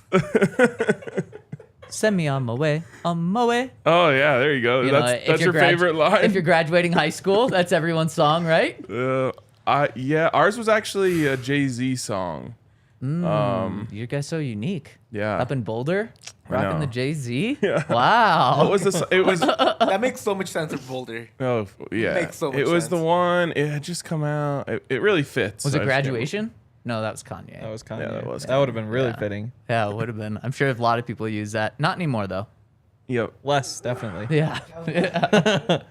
S2: Send me on my way. On my way.
S1: Oh, yeah, there you go.
S2: You know,
S1: That's,
S2: if
S1: that's
S2: you're
S1: your favorite line?
S2: If you're graduating high school, that's everyone's song, right?
S1: Yeah, ours was actually a Jay-Z song.
S2: You guys so unique.
S1: Yeah.
S2: Up in Boulder,
S1: I
S2: rocking the
S1: know.
S2: Jay-Z.
S1: Yeah.
S2: Wow.
S1: What was this? It was.
S4: That makes so much sense for Boulder.
S1: Oh, yeah.
S4: Makes so much
S1: it was the
S4: sense.
S1: one. It had just come out. It really fits.
S2: Was
S1: so
S2: it
S1: I just can't-
S2: graduation? No, that was Kanye.
S3: That was Kanye.
S1: Yeah, that was
S3: That would have been really
S2: Yeah.
S3: fitting.
S2: Yeah, it would have been. I'm sure a lot of people use that. Not anymore, though.
S1: Yep.
S3: Less, definitely.
S2: Yeah. Yeah.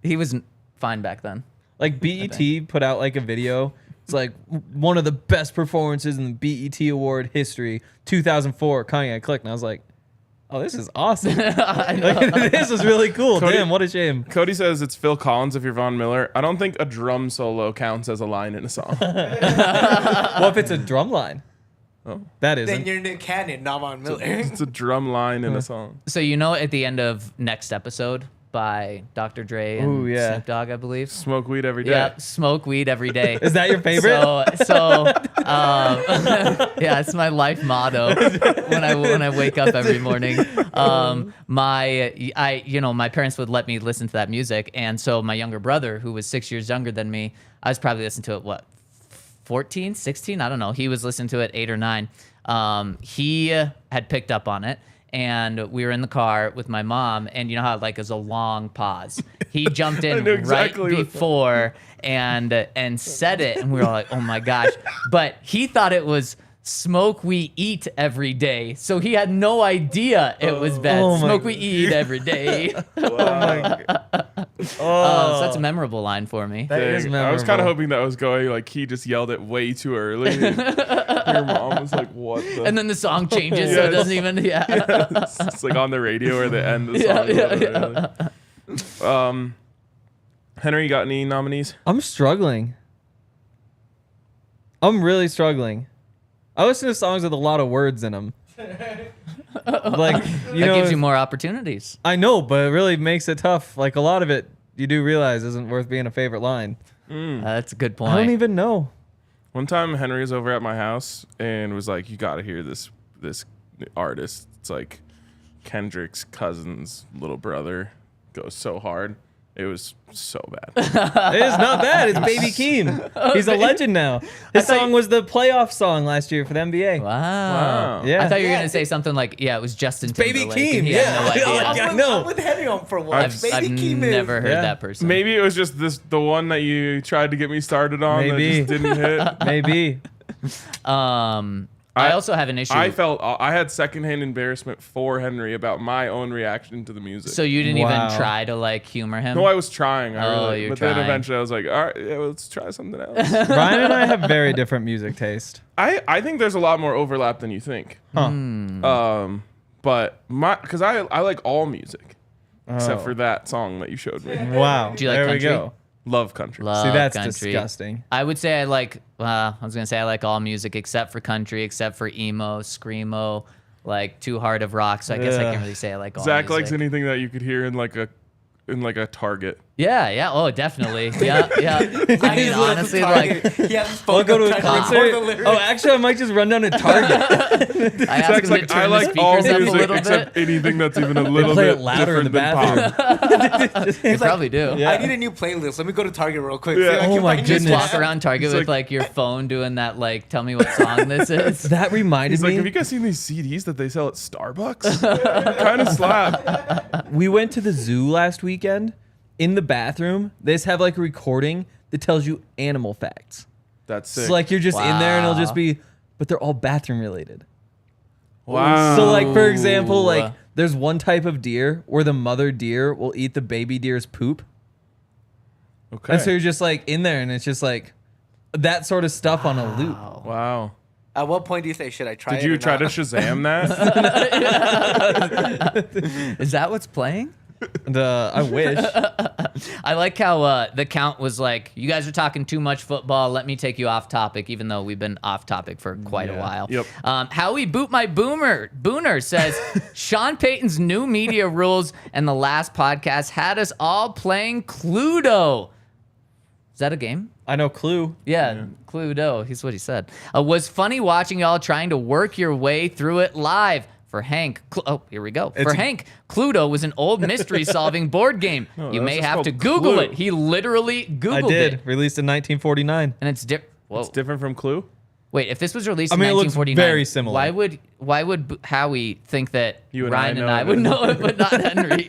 S2: He was fine back then.
S3: Like BET put out like a video. It's like one of the best performances in the BET Award history, 2004. Kanye, I clicked and I was like, oh, this is awesome. Like, this is really cool.
S1: Cody-
S3: Damn, what a shame.
S1: Cody says it's Phil Collins if you're Von Miller. I don't think a drum solo counts as a line in a song.
S3: What if it's a drum line?
S1: Oh.
S3: That
S4: Then
S3: isn't.
S4: you're Nick Cannon, not Von Miller.
S1: It's a drum line in a song.
S2: So you know, at the end of next episode by Dr. Dre and
S3: Ooh, yeah.
S2: Snoop Dogg, I believe.
S1: Smoke weed every day.
S2: Yeah, smoke weed every day.
S3: Is that your favorite?
S2: Yeah, it's my life motto when I wake up every morning. My parents would let me listen to that music, and so my younger brother, who was 6 years younger than me, I was probably listening to it 14, 16, I don't know. He was listening to it 8 or 9. He had picked up on it. And we were in the car with my mom, and you know how like it's a long pause. He jumped in
S1: knew exactly
S2: right
S1: what-
S2: before and said it, and we were like, "Oh my gosh!" But he thought it was smoke we eat every day. So he had no idea it was bad.
S3: Oh my
S2: Smoke we eat every day.
S3: Oh my god.
S2: So that's a memorable line for me.
S3: That is
S1: Dang, I was
S3: memorable.
S1: kind of hoping that was going like he just yelled it way too early. Your mom was like, "What?" The?
S2: And then the song changes, so it
S1: Yes.
S2: doesn't even. Yeah.
S1: It's like on the radio or the end of the song. Henry, you got any nominees?
S3: I'm struggling. I'm really struggling. I listen to songs with a lot of words in them. Like, you
S2: That
S3: know,
S2: gives you more opportunities.
S3: I know, but it really makes it tough. Like, a lot of it, you do realize isn't worth being a favorite line.
S2: That's a good point.
S3: I don't even know.
S1: One time, Henry was over at my house and was like, "You got to hear this artist. It's like Kendrick's cousin's little brother goes so hard. It was so bad."
S3: It is not bad. It's Baby Keem. He's a legend now. His song was the playoff song last year for the NBA.
S2: Wow.
S3: Yeah.
S2: I thought you were
S4: Yeah.
S2: gonna say something like, yeah, it was Justin
S3: Baby
S2: Timberlake.
S3: Keem,
S2: And he had
S3: yeah.
S2: no idea.
S3: Yeah, I know.
S4: I'm with Henry on for once.
S2: I've
S4: Baby Keem is.
S2: never heard
S3: Yeah.
S2: that person.
S1: Maybe it was just the one that you tried to get me started on
S3: Maybe.
S1: that just didn't hit.
S3: Maybe.
S2: I also have an issue.
S1: I had secondhand embarrassment for Henry about my own reaction to the music.
S2: So you didn't
S3: Wow.
S2: even try to like humor him?
S1: no, I was trying.
S2: you're
S1: but
S2: trying.
S1: then eventually I was like, all right, yeah, let's try something else.
S3: Ryan and I have very different music taste.
S1: I think there's a lot more overlap than you think.
S3: Huh.
S1: But because I like all music except
S3: Oh.
S1: for that song that you showed me.
S3: Wow.
S2: Do you like
S3: there
S2: country?
S3: we go.
S1: Love country.
S2: Love
S3: See, that's
S2: country.
S3: disgusting.
S2: I would say I like. I was gonna say I like all music except for country, except for emo, screamo, like Too Hard of Rock. So I guess I
S3: Ugh.
S2: can't really say I like all
S1: Zach
S2: music.
S1: likes anything that you could hear in like a Target.
S2: Yeah. Oh, definitely. Yeah. I mean, honestly, like
S4: he has
S3: I'll go to a
S4: trying record
S3: concert.
S4: the lyrics.
S3: Oh, actually, I might just run down to Target.
S2: I asked
S1: Zach's
S2: him to
S1: like,
S2: turn
S1: I
S2: the
S1: like all
S2: speakers up a
S1: music
S2: little
S1: except
S2: bit.
S1: anything that's even a little
S3: play
S1: bit
S3: it louder in
S1: different
S3: the
S1: than pop.
S2: You probably do.
S3: Yeah.
S4: I need a new playlist. Let me go to Target real quick.
S1: Yeah.
S4: See if I
S3: Oh
S4: can
S3: my
S4: find
S2: Just
S4: this
S3: goodness.
S2: walk around Target
S1: It's
S2: with
S1: like-
S2: like your phone doing that, like, tell me what song this is.
S3: That reminded
S1: He's like,
S3: me.
S1: have you guys seen these CDs that they sell at Starbucks? Kind of slap.
S3: We went to the zoo last weekend. In the bathroom, they just have like a recording that tells you animal facts.
S1: That's sick.
S3: So like you're just in there and it'll
S2: Wow.
S3: just be, but they're all bathroom related.
S1: wow.
S3: So like for example,
S2: Ooh.
S3: like there's one type of deer where the mother deer will eat the baby deer's poop.
S1: Okay.
S3: And so you're just like in there and it's just like that sort of stuff on a loop.
S1: Wow.
S4: At what point do you say, should I try it?
S1: Did you
S4: or
S1: try to
S4: not?
S1: Shazam that?
S2: Is that what's playing?
S3: And I wish.
S2: I like how the count was like, you guys are talking too much football. Let me take you off topic, even though we've been off topic for quite a while.
S1: Yep.
S2: Howie Boot My Booner says, Sean Payton's new media rules and the last podcast had us all playing Cluedo. Is that a game?
S3: I know Clue.
S2: Yeah, Cluedo. He's what he said. Was funny watching y'all trying to work your way through it live. For Hank, here we go. For Hank, Cluedo was an old mystery-solving board game. You
S1: that's
S2: may
S1: just
S2: have to
S1: called
S2: Google
S1: Clue.
S2: it. He literally Googled
S3: I did.
S2: it,
S3: Released in 1949.
S2: and it's different.
S1: It's different from Clue.
S2: Wait, if this was released
S3: I mean,
S2: in
S3: it looks
S2: 1949,
S3: very similar.
S2: Why would Howie think that
S1: You and
S2: Ryan
S1: I
S2: and
S1: know
S2: I
S1: it.
S2: would know it, but not Henry?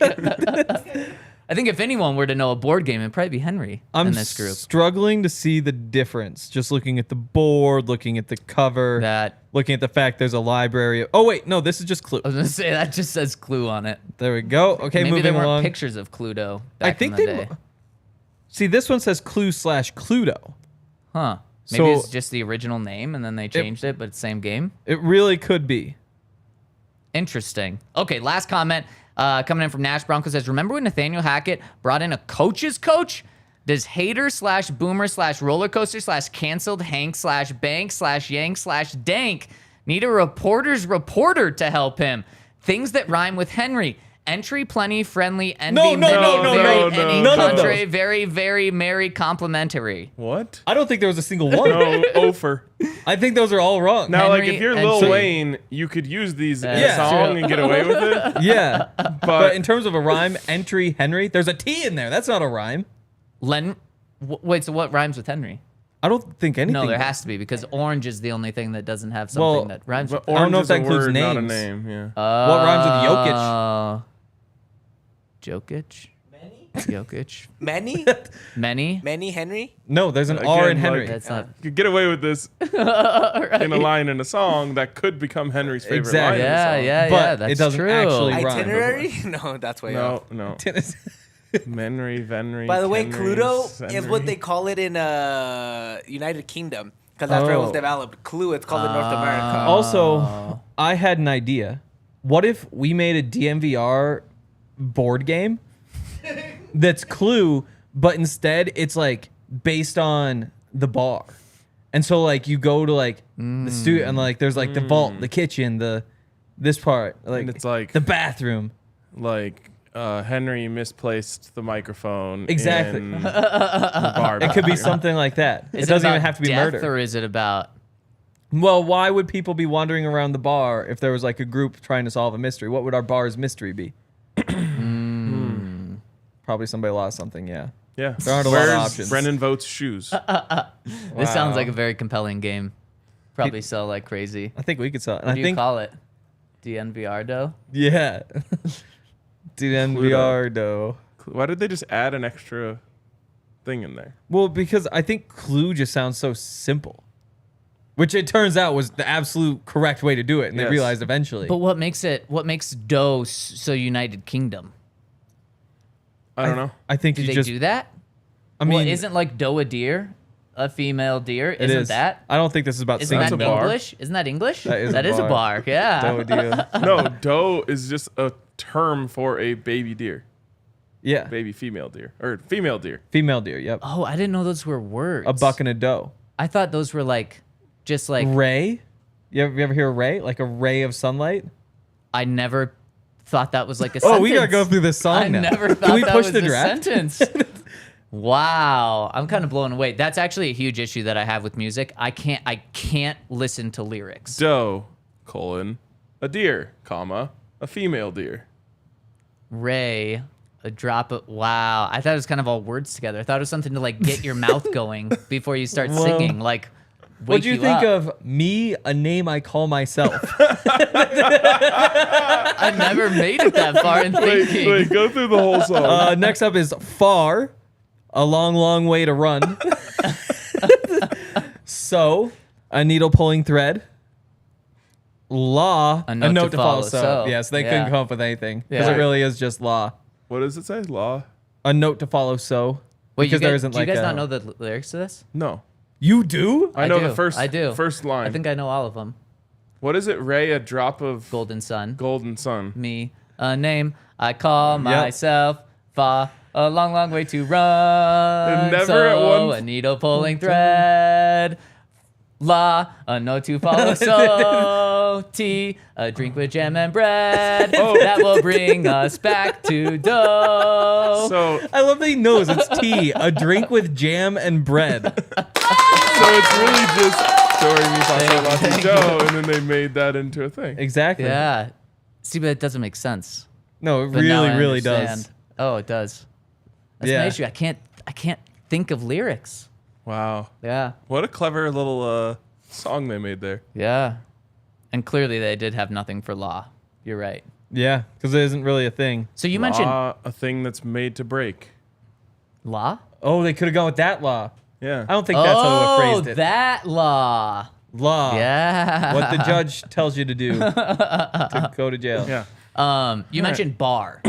S2: I think if anyone were to know a board game, it'd probably be Henry
S3: I'm
S2: in this group.
S3: struggling to see the difference. Just looking at the board, looking at the cover, looking at the fact there's a library. Oh wait, no, this is just Clue.
S2: I was gonna say that just says Clue on it.
S3: There we go. Okay,
S2: Maybe
S3: moving
S2: there weren't
S3: along.
S2: pictures of Cluedo
S3: I
S2: back
S3: think
S2: in the
S3: they
S2: day.
S3: see this one says Clue/Cluedo.
S2: Huh. Maybe
S3: So-
S2: it's just the original name and then they changed it, but it's same game.
S3: It really could be.
S2: Interesting. Okay, last comment coming in from Nash Broncos says, remember when Nathaniel Hackett brought in a coach's coach? Does hater/boomer/roller coaster/canceled Hank/bank/yank/dank need a reporter's reporter to help him? Things that rhyme with Henry. Entry, plenty, friendly, envy,
S3: No,
S2: many,
S3: no,
S2: very,
S1: no,
S2: any,
S3: none of
S2: contrary,
S3: those.
S2: very, very, merry, complimentary.
S1: What?
S3: I don't think there was a single one.
S1: No, Ofer.
S3: I think those are all wrong.
S1: Now, like,
S2: Henry
S1: if you're
S2: and
S1: Lil
S2: Sue.
S1: Wayne, you could use these in a
S2: That's
S1: song
S2: true.
S1: and get away with it.
S3: Yeah,
S1: But
S3: but in terms of a rhyme, entry Henry, there's a T in there. That's not a rhyme.
S2: Wait, so what rhymes with Henry?
S3: I don't think anything.
S2: No, there has to be because orange is the only thing that doesn't have something
S3: Well,
S2: that rhymes with
S1: but
S3: I don't know
S1: orange
S3: if that
S1: is a
S3: includes
S1: word, not a
S3: names.
S1: name. Yeah.
S3: What rhymes with Jokic?
S2: Jokic? Jokic.
S4: Many?
S2: Many.
S4: Many Henry?
S3: No, there's an
S1: Again,
S3: R in
S1: like-
S3: Henry.
S2: That's not.
S1: You could get away with this in a line in a song that could become Henry's favorite
S3: Exactly.
S1: line.
S2: Yeah,
S1: in a
S2: yeah,
S3: But
S2: yeah.
S3: it
S2: That's
S3: doesn't
S2: true.
S3: actually rhyme.
S4: Itinerary? No, that's way off.
S1: song. No.
S3: Tennis.
S1: Venry.
S4: By the way,
S1: Henry,
S4: Cluedo is
S1: Henry.
S4: what they call it in United Kingdom. Because that's where it was
S3: Oh.
S4: developed. Clue, it's called in North America.
S3: Also, I had an idea. What if we made a DNVR board game that's Clue, but instead it's like based on the bar, and so like you go to like the studio and like there's like the vault, the kitchen, this part, like
S1: And it's like
S3: the bathroom.
S1: like Henry misplaced the microphone.
S3: Exactly.
S1: In the bar
S3: It could be
S1: bathroom.
S3: something like that.
S2: Is
S3: It doesn't
S2: about
S3: even have to be
S2: death,
S3: murder.
S2: or is it about?
S3: Well, why would people be wandering around the bar if there was like a group trying to solve a mystery? What would our bar's mystery be? Probably somebody lost something, yeah.
S1: Yeah.
S3: There aren't a lot of
S1: Where's
S3: options.
S1: Brennan Votes shoes.
S2: This sounds
S3: Wow.
S2: like a very compelling game. Probably sell like crazy.
S3: I think we could sell it. And
S2: What
S3: I
S2: do you
S3: think,
S2: call it? DNVR dough?
S3: yeah. DNVR though.
S1: Why did they just add an extra thing in there?
S3: Well, because I think Clue just sounds so simple, which it turns out was the absolute correct way to do it, and they
S1: Yes.
S3: realized eventually.
S2: But what makes dough so United Kingdom?
S1: I don't know.
S3: I think
S2: Do
S3: you
S2: they
S3: just.
S2: do that?
S3: I mean,
S2: Well, isn't like dough a deer? A female deer?
S3: it
S2: Isn't
S3: is.
S2: that?
S3: I don't think this is about
S2: Isn't
S3: singing.
S2: that
S1: a bar.
S2: English? Isn't that English?
S3: That is a
S2: a
S3: bar.
S2: bar. Yeah.
S3: Doe deer.
S1: No, doe is just a term for a baby deer.
S3: Yeah.
S1: Baby female deer. Or female deer.
S3: Female deer. Yep.
S2: Oh, I didn't know those were words.
S3: A buck and a doe.
S2: I thought those were like, just like
S3: Ray. You ever hear a ray? Like a ray of sunlight?
S2: I never thought that was like a
S3: Oh,
S2: sentence.
S3: we gotta go through this song
S2: I
S3: now.
S2: never thought
S3: Can we
S2: that
S3: push
S2: was
S3: the
S2: a
S3: draft?
S2: sentence. Wow, I'm kind of blown away. That's actually a huge issue that I have with music. I can't listen to lyrics.
S1: Doe, a deer, a female deer.
S2: Ray, a drop of wow. I thought it was kind of all words together. I thought it was something to like get your mouth going before you start
S3: Well,
S2: singing. Like,
S3: What'd you think
S2: up.
S3: of me, a name I call myself?
S2: I never made it that far in thinking.
S1: Wait, go through the whole song.
S3: Next up is far, a long, long way to run. So, a needle pulling thread. Law,
S2: A note to follow, so.
S3: Yes, they
S2: Yeah.
S3: couldn't come up with anything because
S2: Yeah.
S3: it really is just law.
S1: What does it say? Law?
S3: A note to follow, so.
S2: Wait,
S3: because
S2: you
S3: there
S2: guys,
S3: isn't
S2: do you
S3: like
S2: guys
S3: a,
S2: not know the lyrics to this?
S1: No.
S3: You do?
S1: I know
S2: do.
S1: the first
S2: I do.
S1: first line.
S2: I think I know all of them.
S1: What is it? Ray, a drop of
S2: Golden Sun.
S1: golden sun.
S2: Me, a name I call myself. Far, a long, long way to run.
S1: And never
S2: so
S1: at one-
S2: a needle pulling thread. La, a note to follow. So tea, a drink with jam and bread.
S1: Oh.
S2: That will bring us back to dough.
S1: So
S3: I love that he knows it's tea, a drink with jam and bread.
S1: it's really just story me Pasa Joe, and then they made that into a thing.
S3: Exactly.
S2: Yeah. See, but it doesn't make sense.
S3: No, it
S2: But now I
S3: really does.
S2: understand. Oh, it does. That's
S3: Yeah.
S2: my issue. I can't think of lyrics.
S1: Wow.
S2: Yeah.
S1: What a clever little song they made there.
S2: Yeah. And clearly they did have nothing for law. You're right.
S3: Yeah, because it isn't really a thing.
S2: So you mentioned
S1: Law, a thing that's made to break.
S2: law?
S3: Oh, they could have gone with that law.
S1: Yeah.
S3: I don't think that's how
S2: Oh,
S3: they phrased it.
S2: that law.
S3: Law.
S2: Yeah.
S3: What the judge tells you to do to go to jail.
S1: Yeah.
S2: You mentioned bar.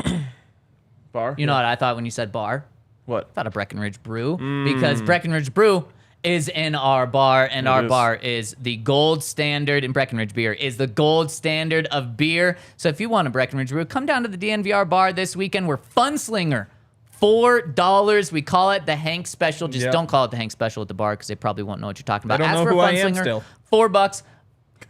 S1: Bar.
S2: You know what I thought when you said bar?
S1: What?
S2: I thought of Breckenridge Brew because Breckenridge Brew is in our bar, and our
S1: is.
S2: bar is the gold standard in Breckenridge beer, is the gold standard of beer. So if you want a Breckenridge Brew, come down to the DNVR bar this weekend. We're Funslinger. $4. We call it the Hank Special. Just
S3: Yep.
S2: don't call it the Hank Special at the bar because they probably won't know what you're talking about.
S3: don't
S2: Ask
S3: know
S2: for
S3: who I am
S2: Funslinger,
S3: still.
S2: $4.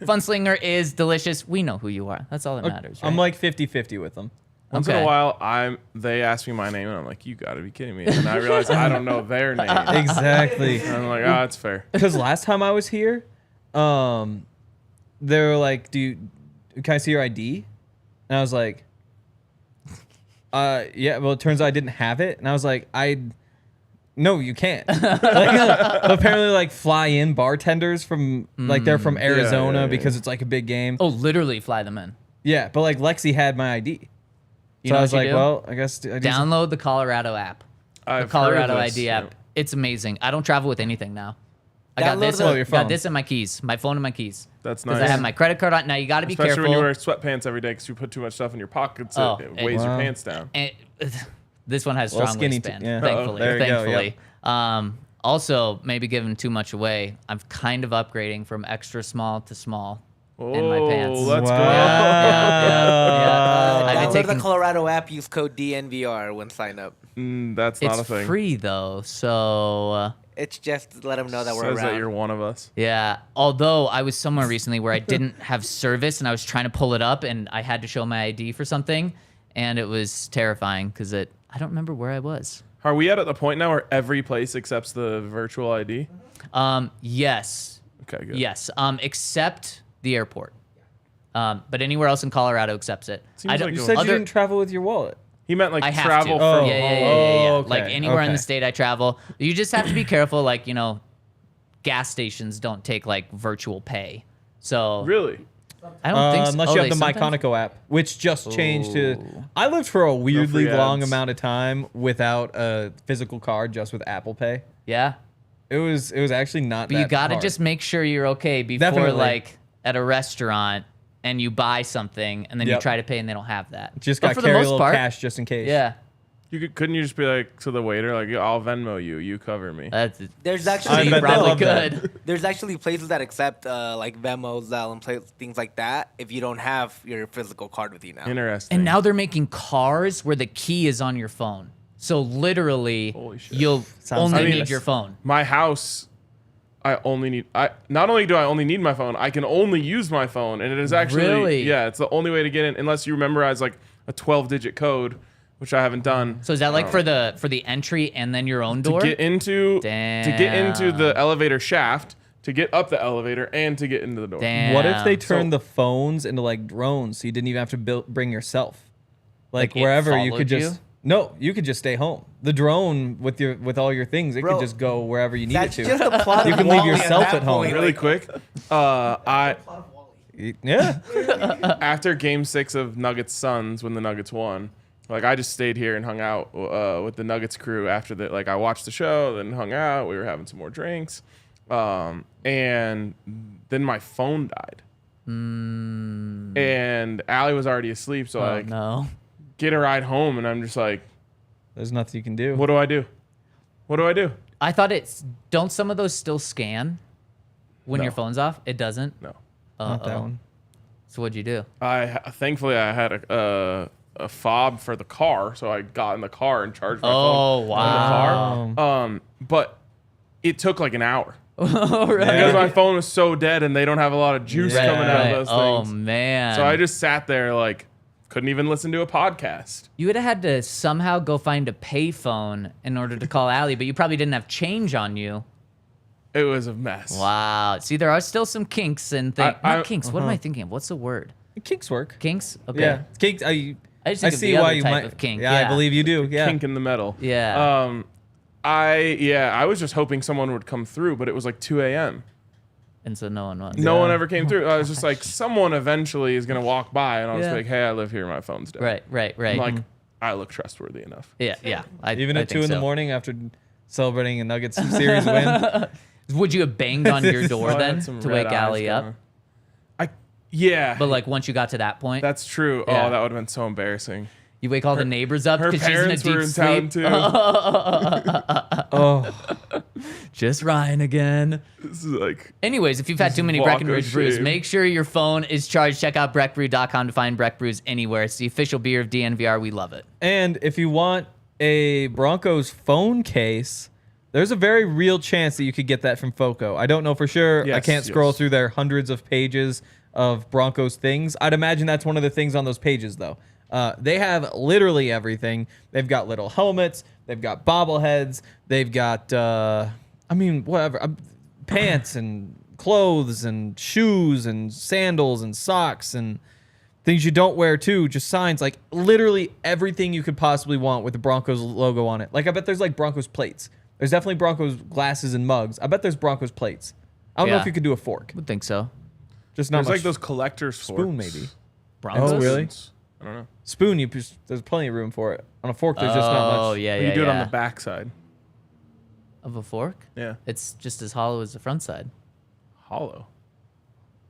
S2: Funslinger is delicious. We know who you are. That's all that matters. Right?
S3: I'm like 50-50 with them.
S1: Once in
S2: Okay.
S1: a while, they ask me my name, and I'm like, "You gotta be kidding me!" And I realize I don't know their name. And
S3: Exactly.
S1: I'm like, "Ah, it's fair."
S3: Because last time I was here, they were like, can I see your ID? And I was like, yeah, well, it turns out I didn't have it. And I was like, no, you can't. Apparently, like, fly in bartenders from, like, they're from Arizona
S1: yeah.
S3: because it's like a big game.
S2: Oh, literally fly them in.
S3: Yeah, but like Lexi had my ID.
S2: You
S3: So
S2: know
S3: I was
S2: what
S3: like,
S2: you do?
S3: well, I guess I do
S2: Download the Colorado app.
S1: I've
S2: The Colorado
S1: heard of this,
S2: ID
S1: yeah.
S2: app. It's amazing. I don't travel with anything now. I got
S4: Download
S2: this.
S4: the-
S3: your
S2: Got
S3: phone.
S2: this in my keys. My phone and my keys.
S1: That's
S2: Because
S1: nice.
S2: I have my credit card on. Now you got to be
S1: Especially
S2: careful.
S1: when you wear sweatpants every day because you put too much stuff in your pockets.
S2: Oh,
S1: It weighs your
S3: wow.
S1: pants down.
S2: And this one has
S3: Well,
S2: strong
S3: skinny
S2: waistband.
S3: yeah.
S2: Thankfully,
S3: There you go,
S2: thankfully. Also, maybe giving too much away. I'm kind of upgrading from extra small to small in my pants.
S1: Let's
S3: Wow.
S1: go.
S2: Yeah. I've been
S4: Download the
S2: taking.
S4: Colorado app. Use code DNVR when sign up.
S1: That's not a
S2: It's
S1: thing.
S2: free though, so
S4: It's just to let them know that we're
S1: Says
S4: around.
S1: that you're one of us.
S2: yeah. Although I was somewhere recently where I didn't have service and I was trying to pull it up and I had to show my ID for something, and it was terrifying because I don't remember where I was.
S1: Are we at the point now where every place accepts the virtual ID?
S2: Yes.
S1: Okay, good.
S2: Yes. Except the airport. But anywhere else in Colorado accepts it.
S1: Seems
S2: I don't.
S1: like
S3: You
S1: Go
S3: said you
S2: other-
S3: didn't travel with your wallet.
S1: He meant like
S2: I have
S1: travel
S2: to.
S1: from
S2: yeah, yeah, yeah,
S1: home.
S2: yeah, yeah.
S3: Oh, okay,
S2: Like anywhere in the
S3: okay.
S2: state I travel, you just have to be careful. Like gas stations don't take like virtual pay. So
S1: Really?
S2: I don't think so.
S3: Unless
S2: Oh,
S3: you
S2: they
S3: have the
S2: sometimes-
S3: MyConico app, which just changed to. I lived for a weirdly
S1: free
S3: long
S1: ads.
S3: amount of time without a physical card, just with Apple Pay.
S2: Yeah,
S3: It was actually not.
S2: but
S3: that
S2: you got to
S3: hard.
S2: just make sure you're okay before
S3: Definitely.
S2: like at a restaurant and you buy something and then you
S3: Yep.
S2: try to pay and they don't have that.
S3: just
S2: But
S3: got
S2: for
S3: carry
S2: the
S3: a
S2: most
S3: little
S2: part,
S3: cash just in case.
S2: Yeah,
S1: Couldn't you just be like to the waiter, like, I'll Venmo you, you cover me.
S2: that's
S4: There's
S3: I
S4: actually
S2: you
S3: bet they
S2: probably
S3: love that.
S2: could.
S4: there's actually places that accept like Venmo, Zelle, and things like that if you don't have your physical card with you now.
S1: Interesting.
S2: And now they're making cars where the key is on your phone. So literally,
S1: Holy shit.
S2: you'll
S3: Sounds
S2: only
S3: dangerous.
S2: need your phone.
S1: My house, not only do I only need my phone, I can only use my phone, and it is actually
S2: Really?
S1: yeah, it's the only way to get in unless you memorize like a 12-digit code, which I haven't done.
S2: So is that like for the entry and then your own door?
S1: to get into the elevator shaft, to get up the elevator, and to get into the door.
S2: Damn.
S3: What if they
S1: So-
S3: turned the phones into like drones, so you didn't even have to bring yourself? Like
S2: Like it
S3: wherever you
S2: followed
S3: could just.
S2: you?
S3: No, you could just stay home. The drone with all your things, it
S4: Bro,
S3: could just go wherever you need
S4: That's
S3: it to.
S4: just a plot
S3: You
S4: of
S3: can leave
S4: Wall-E
S3: yourself
S4: that
S3: at home.
S4: point.
S1: Really quick, I
S3: Yeah.
S1: after Game 6 of Nuggets Suns when the Nuggets won, like I just stayed here and hung out with the Nuggets crew after that. Like I watched the show, then hung out. We were having some more drinks, and then my phone died. And Allie was already asleep, so
S2: Oh,
S1: like
S2: no.
S1: get a ride home, and I'm just like,
S3: There's nothing you can do.
S1: what do I do? What do I do?
S2: I thought don't some of those still scan when
S1: No.
S2: your phone's off? It doesn't.
S1: No,
S3: Not that
S2: Uh-oh.
S3: one.
S2: So what'd you do?
S1: thankfully I had a fob for the car, so I got in the car and charged my
S2: Oh,
S1: phone
S2: wow.
S1: in the car. But it took like an hour.
S2: All right.
S1: Because my phone was so dead and they don't have a lot of juice
S3: Right,
S1: coming out
S2: Right.
S1: of those
S2: Oh
S1: things.
S2: man.
S1: So I just sat there like couldn't even listen to a podcast.
S2: You would have had to somehow go find a payphone in order to call Allie, but you probably didn't have change on you.
S1: It was a mess.
S2: Wow. See, there are still some kinks and things.
S1: I-
S2: Not kinks. What am I thinking of? What's the word?
S3: Kinks work.
S2: Kinks? Okay.
S3: Yeah. Kinks. I
S2: just think of
S3: see
S2: the
S3: why
S2: other
S3: you
S2: type
S3: might.
S2: of kink,
S3: Yeah,
S2: yeah.
S3: I believe you do. Yeah.
S1: Kink in the metal.
S2: Yeah.
S1: I was just hoping someone would come through, but it was like 2 a.m.
S2: And so no one was.
S1: No one ever came through. I was just like, someone eventually is gonna walk by, and I was
S2: Yeah.
S1: like, hey, I live here. My phone's dead.
S2: Right.
S1: I'm like, I look trustworthy enough.
S2: Yeah.
S3: Even
S2: I
S3: at
S2: think
S3: 2 in the
S2: so.
S3: morning after celebrating a Nuggets series win.
S2: Would you have banged on your door
S1: Oh, I
S2: then
S1: had some
S2: to
S1: red
S2: wake
S1: eyes
S2: Allie up?
S1: going. Yeah.
S2: But like once you got to that point,
S1: That's true.
S2: Yeah.
S1: Oh, that would have been so embarrassing.
S2: you wake all the neighbors up
S1: Her
S2: because she's in a
S1: parents
S2: deep
S1: were in
S2: sleep.
S1: town too.
S3: Oh,
S2: Just Ryan again.
S1: This is like
S2: Anyways, if you've had too many
S1: walk
S2: Breckenridge
S1: of
S2: brews,
S1: shame.
S2: make sure your phone is charged. Check out breckbrew.com to find Breck Brews anywhere. It's the official beer of DNVR. We love it.
S3: and if you want a Broncos phone case, there's a very real chance that you could get that from Foco. I don't know for sure. I
S1: Yes,
S3: can't scroll
S1: yes.
S3: through their hundreds of pages of Broncos things. I'd imagine that's one of the things on those pages, though. They have literally everything. They've got little helmets. They've got bobbleheads. They've got, whatever, pants and clothes and shoes and sandals and socks and things you don't wear too. Just signs, like literally everything you could possibly want with the Broncos logo on it. Like I bet there's like Broncos plates. There's definitely Broncos glasses and mugs. I bet there's Broncos plates. I don't know
S2: Yeah.
S3: if you could do a fork.
S2: Would think so.
S3: Just not
S1: there's
S3: much
S1: like those collector's
S3: spoon
S1: forks.
S3: maybe.
S2: Broncos?
S3: Oh, really?
S1: I don't know.
S3: Spoon, there's plenty of room for it. On a fork, there's just not much.
S2: Oh, yeah,
S1: But
S2: yeah,
S1: you do it on
S2: yeah.
S1: the back side.
S2: Of a fork?
S1: Yeah.
S2: It's just as hollow as the front side.
S1: Hollow.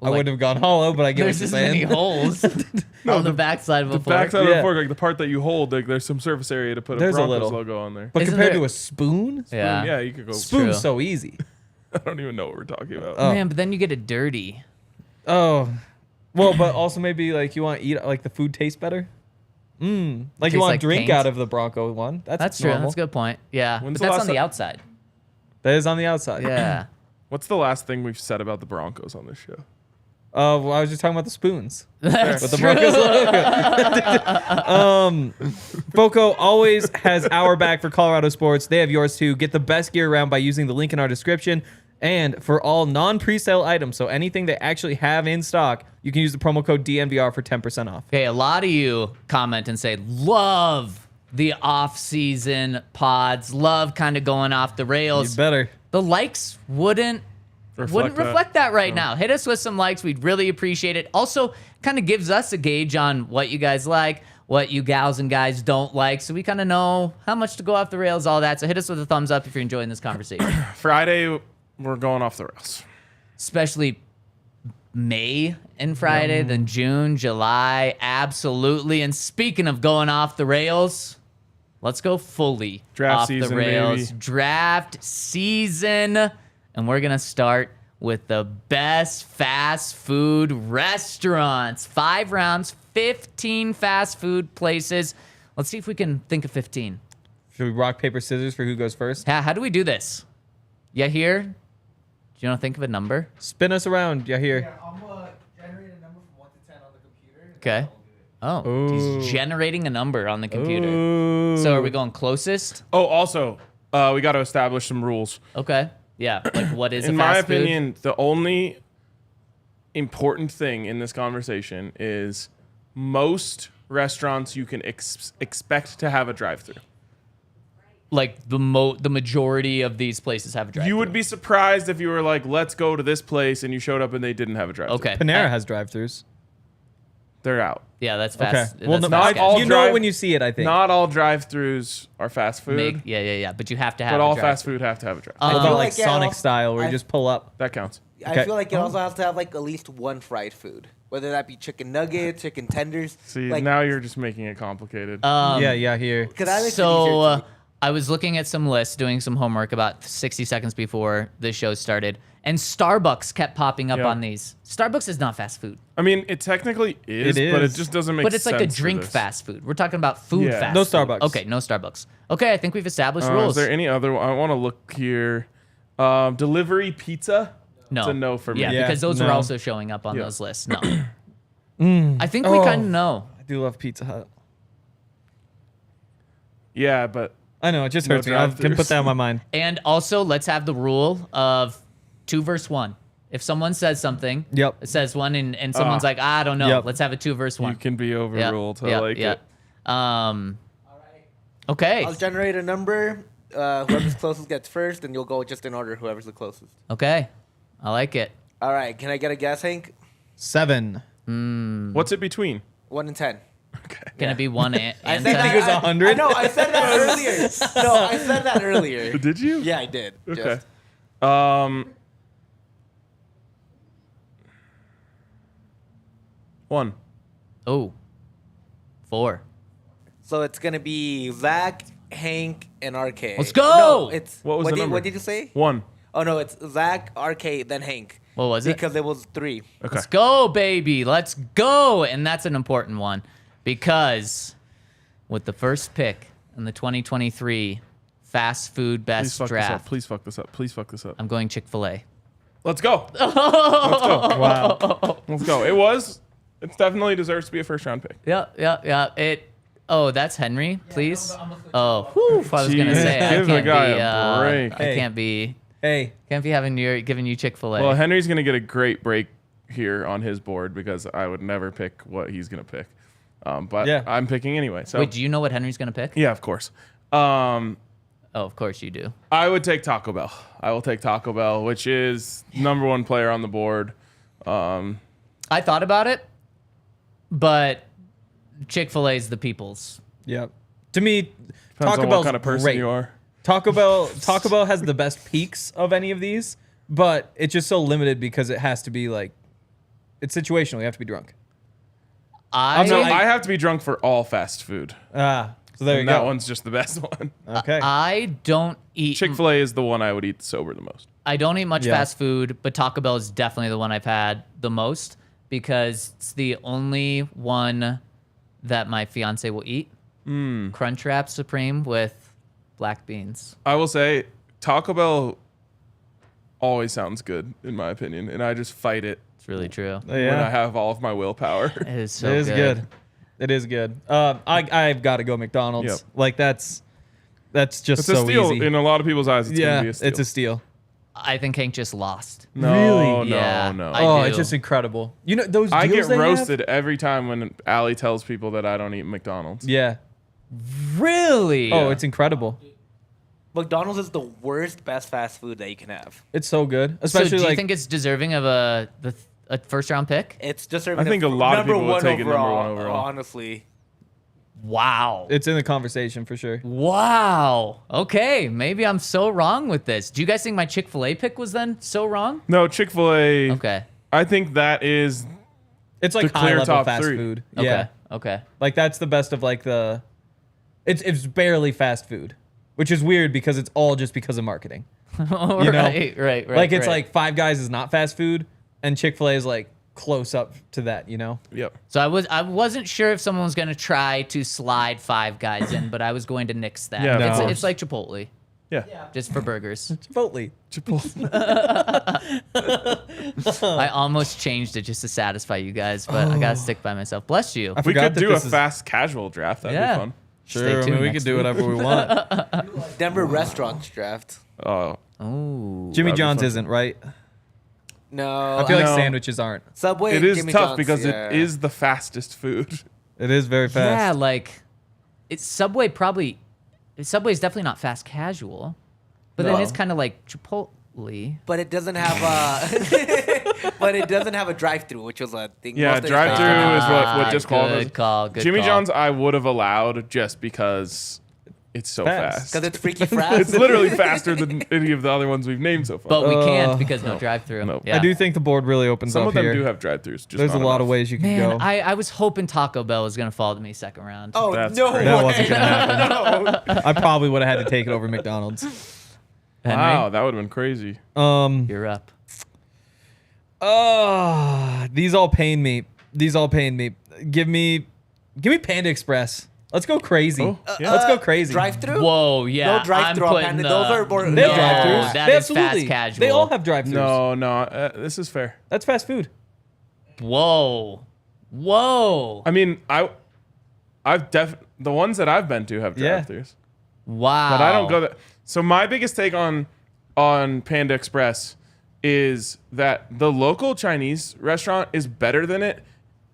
S3: I wouldn't have gone hollow, but I get what
S2: There's
S3: you're
S2: as many
S3: saying.
S2: holes on the back side of a
S1: The
S2: fork.
S1: back side of
S3: Yeah.
S1: the fork, like the part that you hold, like there's some surface area to put
S3: There's
S1: a
S3: a
S1: Broncos
S3: little.
S1: logo on there.
S3: But
S2: Isn't
S3: compared
S2: there-
S3: to a spoon?
S2: Yeah.
S1: Yeah, you could go.
S3: Spoon's
S2: True.
S3: so easy.
S1: I don't even know what we're talking about.
S3: Oh.
S2: Man, but then you get it dirty.
S3: Oh. Well, but also maybe like you want to eat, like the food tastes better? Like you
S2: Tastes
S3: want
S2: like
S3: to drink
S2: paint?
S3: out of the Bronco one.
S2: That's true.
S3: normal.
S2: That's a good point. Yeah.
S1: When's
S2: But
S1: the
S2: that's
S1: last
S2: on the
S1: ti-
S2: outside.
S3: That is on the outside.
S2: Yeah.
S1: What's the last thing we've said about the Broncos on this show?
S3: Well, I was just talking about the spoons.
S2: That's
S3: With the
S2: true.
S3: Broncos logo. Foco always has our back for Colorado sports. They have yours too. Get the best gear around by using the link in our description. And for all non-presale items, so anything they actually have in stock, you can use the promo code DNVR for 10% off.
S2: Okay, a lot of you comment and say, love the off-season pods, love kind of going off the
S3: You
S2: rails.
S3: better.
S2: The likes wouldn't reflect that right now. Hit us with some likes. We'd really appreciate it. Also, kind of gives us a gauge on what you guys like, what you gals and guys don't like, so we kind of know how much to go off the rails, all that. So hit us with a thumbs up if you're enjoying this conversation.
S1: Friday, we're going off the rails.
S2: Especially May and Friday, then June, July, absolutely. And speaking of going off the rails, let's go fully
S1: Draft
S2: off
S1: season,
S2: the rails.
S1: baby.
S2: Draft season. And we're going to start with the best fast food restaurants. 5 rounds, 15 fast food places. Let's see if we can think of 15.
S3: Should we rock, paper, scissors for who goes first?
S2: How do we do this? You here? Do you want to think of a number?
S3: Spin us around. Yeah, here.
S4: I'm gonna generate a number from 1 to 10 on the computer.
S2: Okay. Oh,
S3: Ooh.
S2: he's generating a number on the computer.
S3: Ooh.
S2: So are we going closest?
S1: Oh, also, we got to establish some rules.
S2: Okay. Yeah. Like what is
S1: In
S2: a
S1: my
S2: fast food?
S1: opinion, the only important thing in this conversation is most restaurants you can expect to have a drive-through.
S2: Like the majority of these places have a drive-through.
S1: You would be surprised if you were like, let's go to this place, and you showed up and they didn't have a drive-through.
S2: Okay.
S3: Panera has drive-throughs.
S1: They're out.
S2: Yeah, that's
S3: Okay.
S2: fast.
S3: Well,
S2: that's
S3: no,
S2: fast
S1: all
S2: casual.
S3: you know
S1: drive-
S3: it when you see it, I think.
S1: Not all drive-throughs are fast food,
S2: Yeah. But you have to have.
S1: but
S2: a
S1: all
S2: drive-through.
S1: fast food have to have a drive-through.
S3: What
S2: I
S3: about
S2: feel
S3: like
S4: like, yeah,
S3: Sonic
S4: I'll-
S3: style where you
S4: I-
S3: just pull up?
S1: That counts.
S3: Okay.
S4: I feel like it also has to have like at least one fried food, whether that be chicken nuggets, chicken tenders.
S1: See,
S4: like,
S1: now you're just making it complicated.
S3: Yeah, here.
S4: 'cause that makes it
S2: So
S4: easier to me.
S2: I was looking at some lists, doing some homework about 60 seconds before the show started, and Starbucks kept popping up
S1: Yeah.
S2: on these. Starbucks is not fast food,
S1: I mean, it technically is,
S3: It
S1: but it
S3: is.
S1: just doesn't make
S2: but
S1: sense.
S2: it's like a
S1: for
S2: drink
S1: this.
S2: fast food. We're talking about food
S1: Yeah.
S2: fast
S3: No
S2: food.
S3: Starbucks.
S2: Okay, no Starbucks. Okay, I think we've established
S1: Is
S2: rules.
S1: there any other? I want to look here. Delivery pizza.
S2: No.
S1: It's a no for me.
S2: Yeah,
S3: Yeah,
S2: because those were
S3: no.
S2: also showing up on
S1: Yeah.
S2: those lists. No. I think we
S3: Oh.
S2: kind of know.
S3: I do love Pizza Hut.
S1: Yeah, but
S3: I know, it just
S1: No
S3: hurts me. I can
S1: drive-thrus.
S3: put that on my mind.
S2: And also, let's have the rule of 2 versus 1. If someone says something,
S3: Yep.
S2: it says one, and someone's like, I don't know.
S3: Yep.
S2: Let's have a 2 versus 1.
S1: you can be overruled. I like it.
S2: Okay.
S4: I'll generate a number. Whoever's closest gets first, and you'll go just in order. Whoever's the closest.
S2: Okay. I like it.
S4: All right. Can I get a guess, Hank?
S3: 7.
S1: What's it between?
S4: 1 and 10.
S1: Okay.
S2: Can it be 1 and
S4: I
S2: 10?
S4: said
S3: think it was
S4: that-
S3: 100?
S4: I know. I said that earlier. No, I said that earlier.
S1: Did you?
S4: Yeah, I did.
S1: Okay.
S4: Just.
S1: 1.
S2: Oh. 4.
S4: So it's gonna be Zach, Hank, and RK.
S2: Let's go!
S4: No, it's
S1: What was the number?
S4: What did you say?
S1: 1.
S4: Oh no, it's Zach, RK, then Hank.
S2: What was it?
S4: Because it was 3.
S1: Okay.
S2: Let's go, baby. Let's go. And that's an important one because with the first pick in the 2023 fast food
S1: Please
S2: best
S1: fuck this
S2: draft,
S1: up. Please fuck this up. Please fuck this up.
S2: I'm going Chick-fil-A.
S1: Let's go.
S3: Wow.
S1: Let's go. It definitely deserves to be a first round pick.
S2: Yeah. Oh, that's Henry, please. Whew, I was gonna
S1: Jeez,
S2: say I
S1: give the
S2: can't
S1: guy
S2: be.
S1: a break.
S2: I
S3: Hey.
S2: can't be
S3: Hey,
S2: giving you Chick-fil-A.
S1: Well, Henry's going to get a great break here on his board because I would never pick what he's going to pick. But
S3: Yeah.
S1: I'm picking anyway. So
S2: Wait, do you know what Henry's gonna pick?
S1: yeah, of course.
S2: Oh, of course you do.
S1: I would take Taco Bell. I will take Taco Bell, which is number 1 player on the board.
S2: I thought about it, but Chick-fil-A is the people's.
S3: Yep. To me,
S1: Depends
S3: Taco
S1: on
S3: Bell's
S1: what kind of person
S3: great.
S1: you are.
S3: Taco Bell has the best peaks of any of these, but it's just so limited because it has to be like, it's situational. You have to be drunk.
S1: So I have to be drunk for all fast food.
S3: So there you
S1: And
S3: go.
S1: that one's just the best one.
S3: Okay.
S2: I don't eat.
S1: Chick-fil-A is the one I would eat sober the most.
S2: I don't eat much
S3: Yeah.
S2: fast food, but Taco Bell is definitely the one I've had the most because it's the only one that my fiance will eat. Crunchwrap Supreme with black beans.
S1: I will say Taco Bell always sounds good in my opinion, and I just fight it
S2: It's really true.
S1: when I have all of my willpower.
S2: It is so
S3: It is good. It is good. I've got to go McDonald's.
S1: Yep.
S3: Like that's just
S1: It's a
S3: so
S1: steal
S3: easy.
S1: in a lot of people's eyes. It's
S3: Yeah,
S1: gonna be a steal.
S3: it's a steal.
S2: I think Hank just lost.
S1: no,
S3: Really?
S1: no,
S2: Yeah,
S1: no.
S2: I do.
S3: It's just incredible. You know those
S1: I
S3: deals
S1: get
S3: they have?
S1: roasted every time when Allie tells people that I don't eat McDonald's.
S3: Yeah.
S2: Really?
S3: Oh, it's incredible.
S4: McDonald's is the worst best fast food that you can have.
S3: It's so good,
S2: So
S3: especially
S2: do you
S3: like
S2: think it's deserving of a first round pick?
S4: It's just
S1: I think a lot of people would take it number one overall.
S4: Honestly,
S2: Wow.
S3: it's in the conversation for sure.
S2: Wow. Okay, maybe I'm so wrong with this. Do you guys think my Chick-fil-A pick was then so wrong?
S1: No, Chick-fil-A.
S2: Okay.
S1: I think that is
S3: It's like
S1: The
S3: high
S1: clear
S3: level
S1: top
S3: fast
S1: three.
S3: food.
S2: Okay.
S3: Yeah.
S2: Okay.
S3: Like that's the best of like the it's barely fast food, which is weird because it's all just because of marketing. You know?
S2: right.
S3: Like it's
S2: right.
S3: like Five Guys is not fast food and Chick-fil-A is like close up to that, you know?
S1: yep.
S2: So I wasn't sure if someone was going to try to slide Five Guys in, but I was going to nix that.
S1: Yeah,
S3: of
S2: It's like Chipotle,
S1: Yeah.
S2: just for burgers.
S3: Chipotle.
S1: Chipotle.
S2: I almost changed it just to satisfy you guys, but I got to stick by myself. Bless you.
S3: I
S1: We
S3: forgot
S1: could
S3: that
S1: do a
S3: this is-
S1: fast casual draft. That'd
S2: Yeah.
S1: be fun.
S2: Stay
S3: Sure, I
S2: tuned
S3: mean, we
S2: next
S3: could do
S2: week.
S3: whatever we want.
S4: Denver restaurants draft.
S1: Oh,
S2: Ooh.
S3: Jimmy
S1: That'd be
S3: John's
S1: fun.
S3: isn't, right?
S4: No,
S3: I feel like
S1: No.
S3: sandwiches aren't.
S4: Subway.
S1: it is
S4: Jimmy
S1: tough
S4: John's,
S1: because
S4: yeah.
S1: it is the fastest food.
S3: It is very
S2: Yeah,
S3: fast.
S2: like it's Subway probably. Subway's definitely not fast casual, but then
S3: No.
S2: it's kind of like Chipotle.
S4: But it doesn't have a. But it doesn't have a drive-through, which was a thing.
S1: Yeah,
S4: most of the
S1: drive-through
S4: time.
S1: is what disqualifies.
S2: Good call. Good
S1: Jimmy
S2: call.
S1: John's I would have allowed just because it's so
S3: Fast.
S1: fast.
S4: Because it's freaky fast.
S1: It's literally faster than any of the other ones we've named so far.
S2: But we
S3: Uh,
S2: can't because no drive-through.
S1: No.
S2: Yeah.
S3: I do think the board really opens
S1: Some
S3: up
S1: of them
S3: here.
S1: do have drive-throughs. Just
S3: There's a
S1: not
S3: lot of
S1: enough.
S3: ways you can
S2: Man,
S3: go.
S2: I was hoping Taco Bell was gonna fall to me second round.
S4: Oh
S1: That's
S4: no!
S1: crazy.
S3: That
S4: way.
S3: wasn't gonna happen. I probably would have had to take it over McDonald's.
S2: Henry,
S1: Wow, that would have been crazy.
S2: you're up.
S3: These all pain me. Give me Panda Express. Let's go crazy.
S1: Oh, yeah.
S3: Let's go crazy.
S4: Drive-through?
S2: Whoa, yeah.
S4: No drive-through
S2: I'm
S4: on
S2: putting
S4: Panda. Those are more.
S3: They have
S2: No,
S3: drive-throughs.
S2: that
S3: They
S2: is fast
S3: absolutely.
S2: casual.
S3: They all have drive-throughs.
S1: No, this is fair.
S3: That's fast food.
S2: Whoa.
S1: I mean, the ones that I've been to have
S3: Yeah.
S1: drive-throughs,
S2: Wow.
S1: but I don't go there. So my biggest take on Panda Express is that the local Chinese restaurant is better than it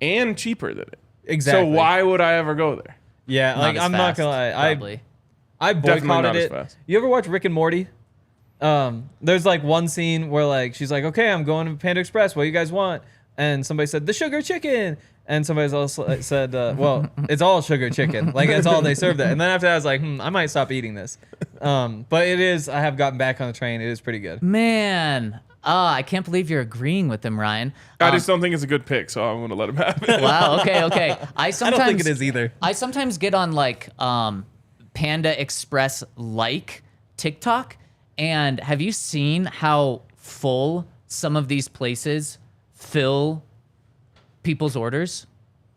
S1: and cheaper than it.
S3: Exactly.
S1: So why would I ever go there?
S3: Yeah, like
S2: as
S3: I'm not
S2: fast,
S3: gonna lie.
S2: probably.
S3: I
S1: Definitely
S3: boycotted
S1: not as
S3: it.
S1: fast.
S3: You ever watch Rick and Morty? There's like one scene where like she's like, "Okay, I'm going to Panda Express. What do you guys want?" And somebody said, "The sugar chicken." And somebody else said, "Well, it's all sugar chicken. Like that's all they serve there." And then after that, I was like, I might stop eating this. But it is. I have gotten back on the train. It is pretty good.
S2: Man. I can't believe you're agreeing with him, Ryan.
S1: I just don't think it's a good pick, so I'm going to let him have it.
S2: Wow. Okay.
S3: I don't think it is either.
S2: I sometimes get on like Panda Express like TikTok, and have you seen how full some of these places fill people's orders?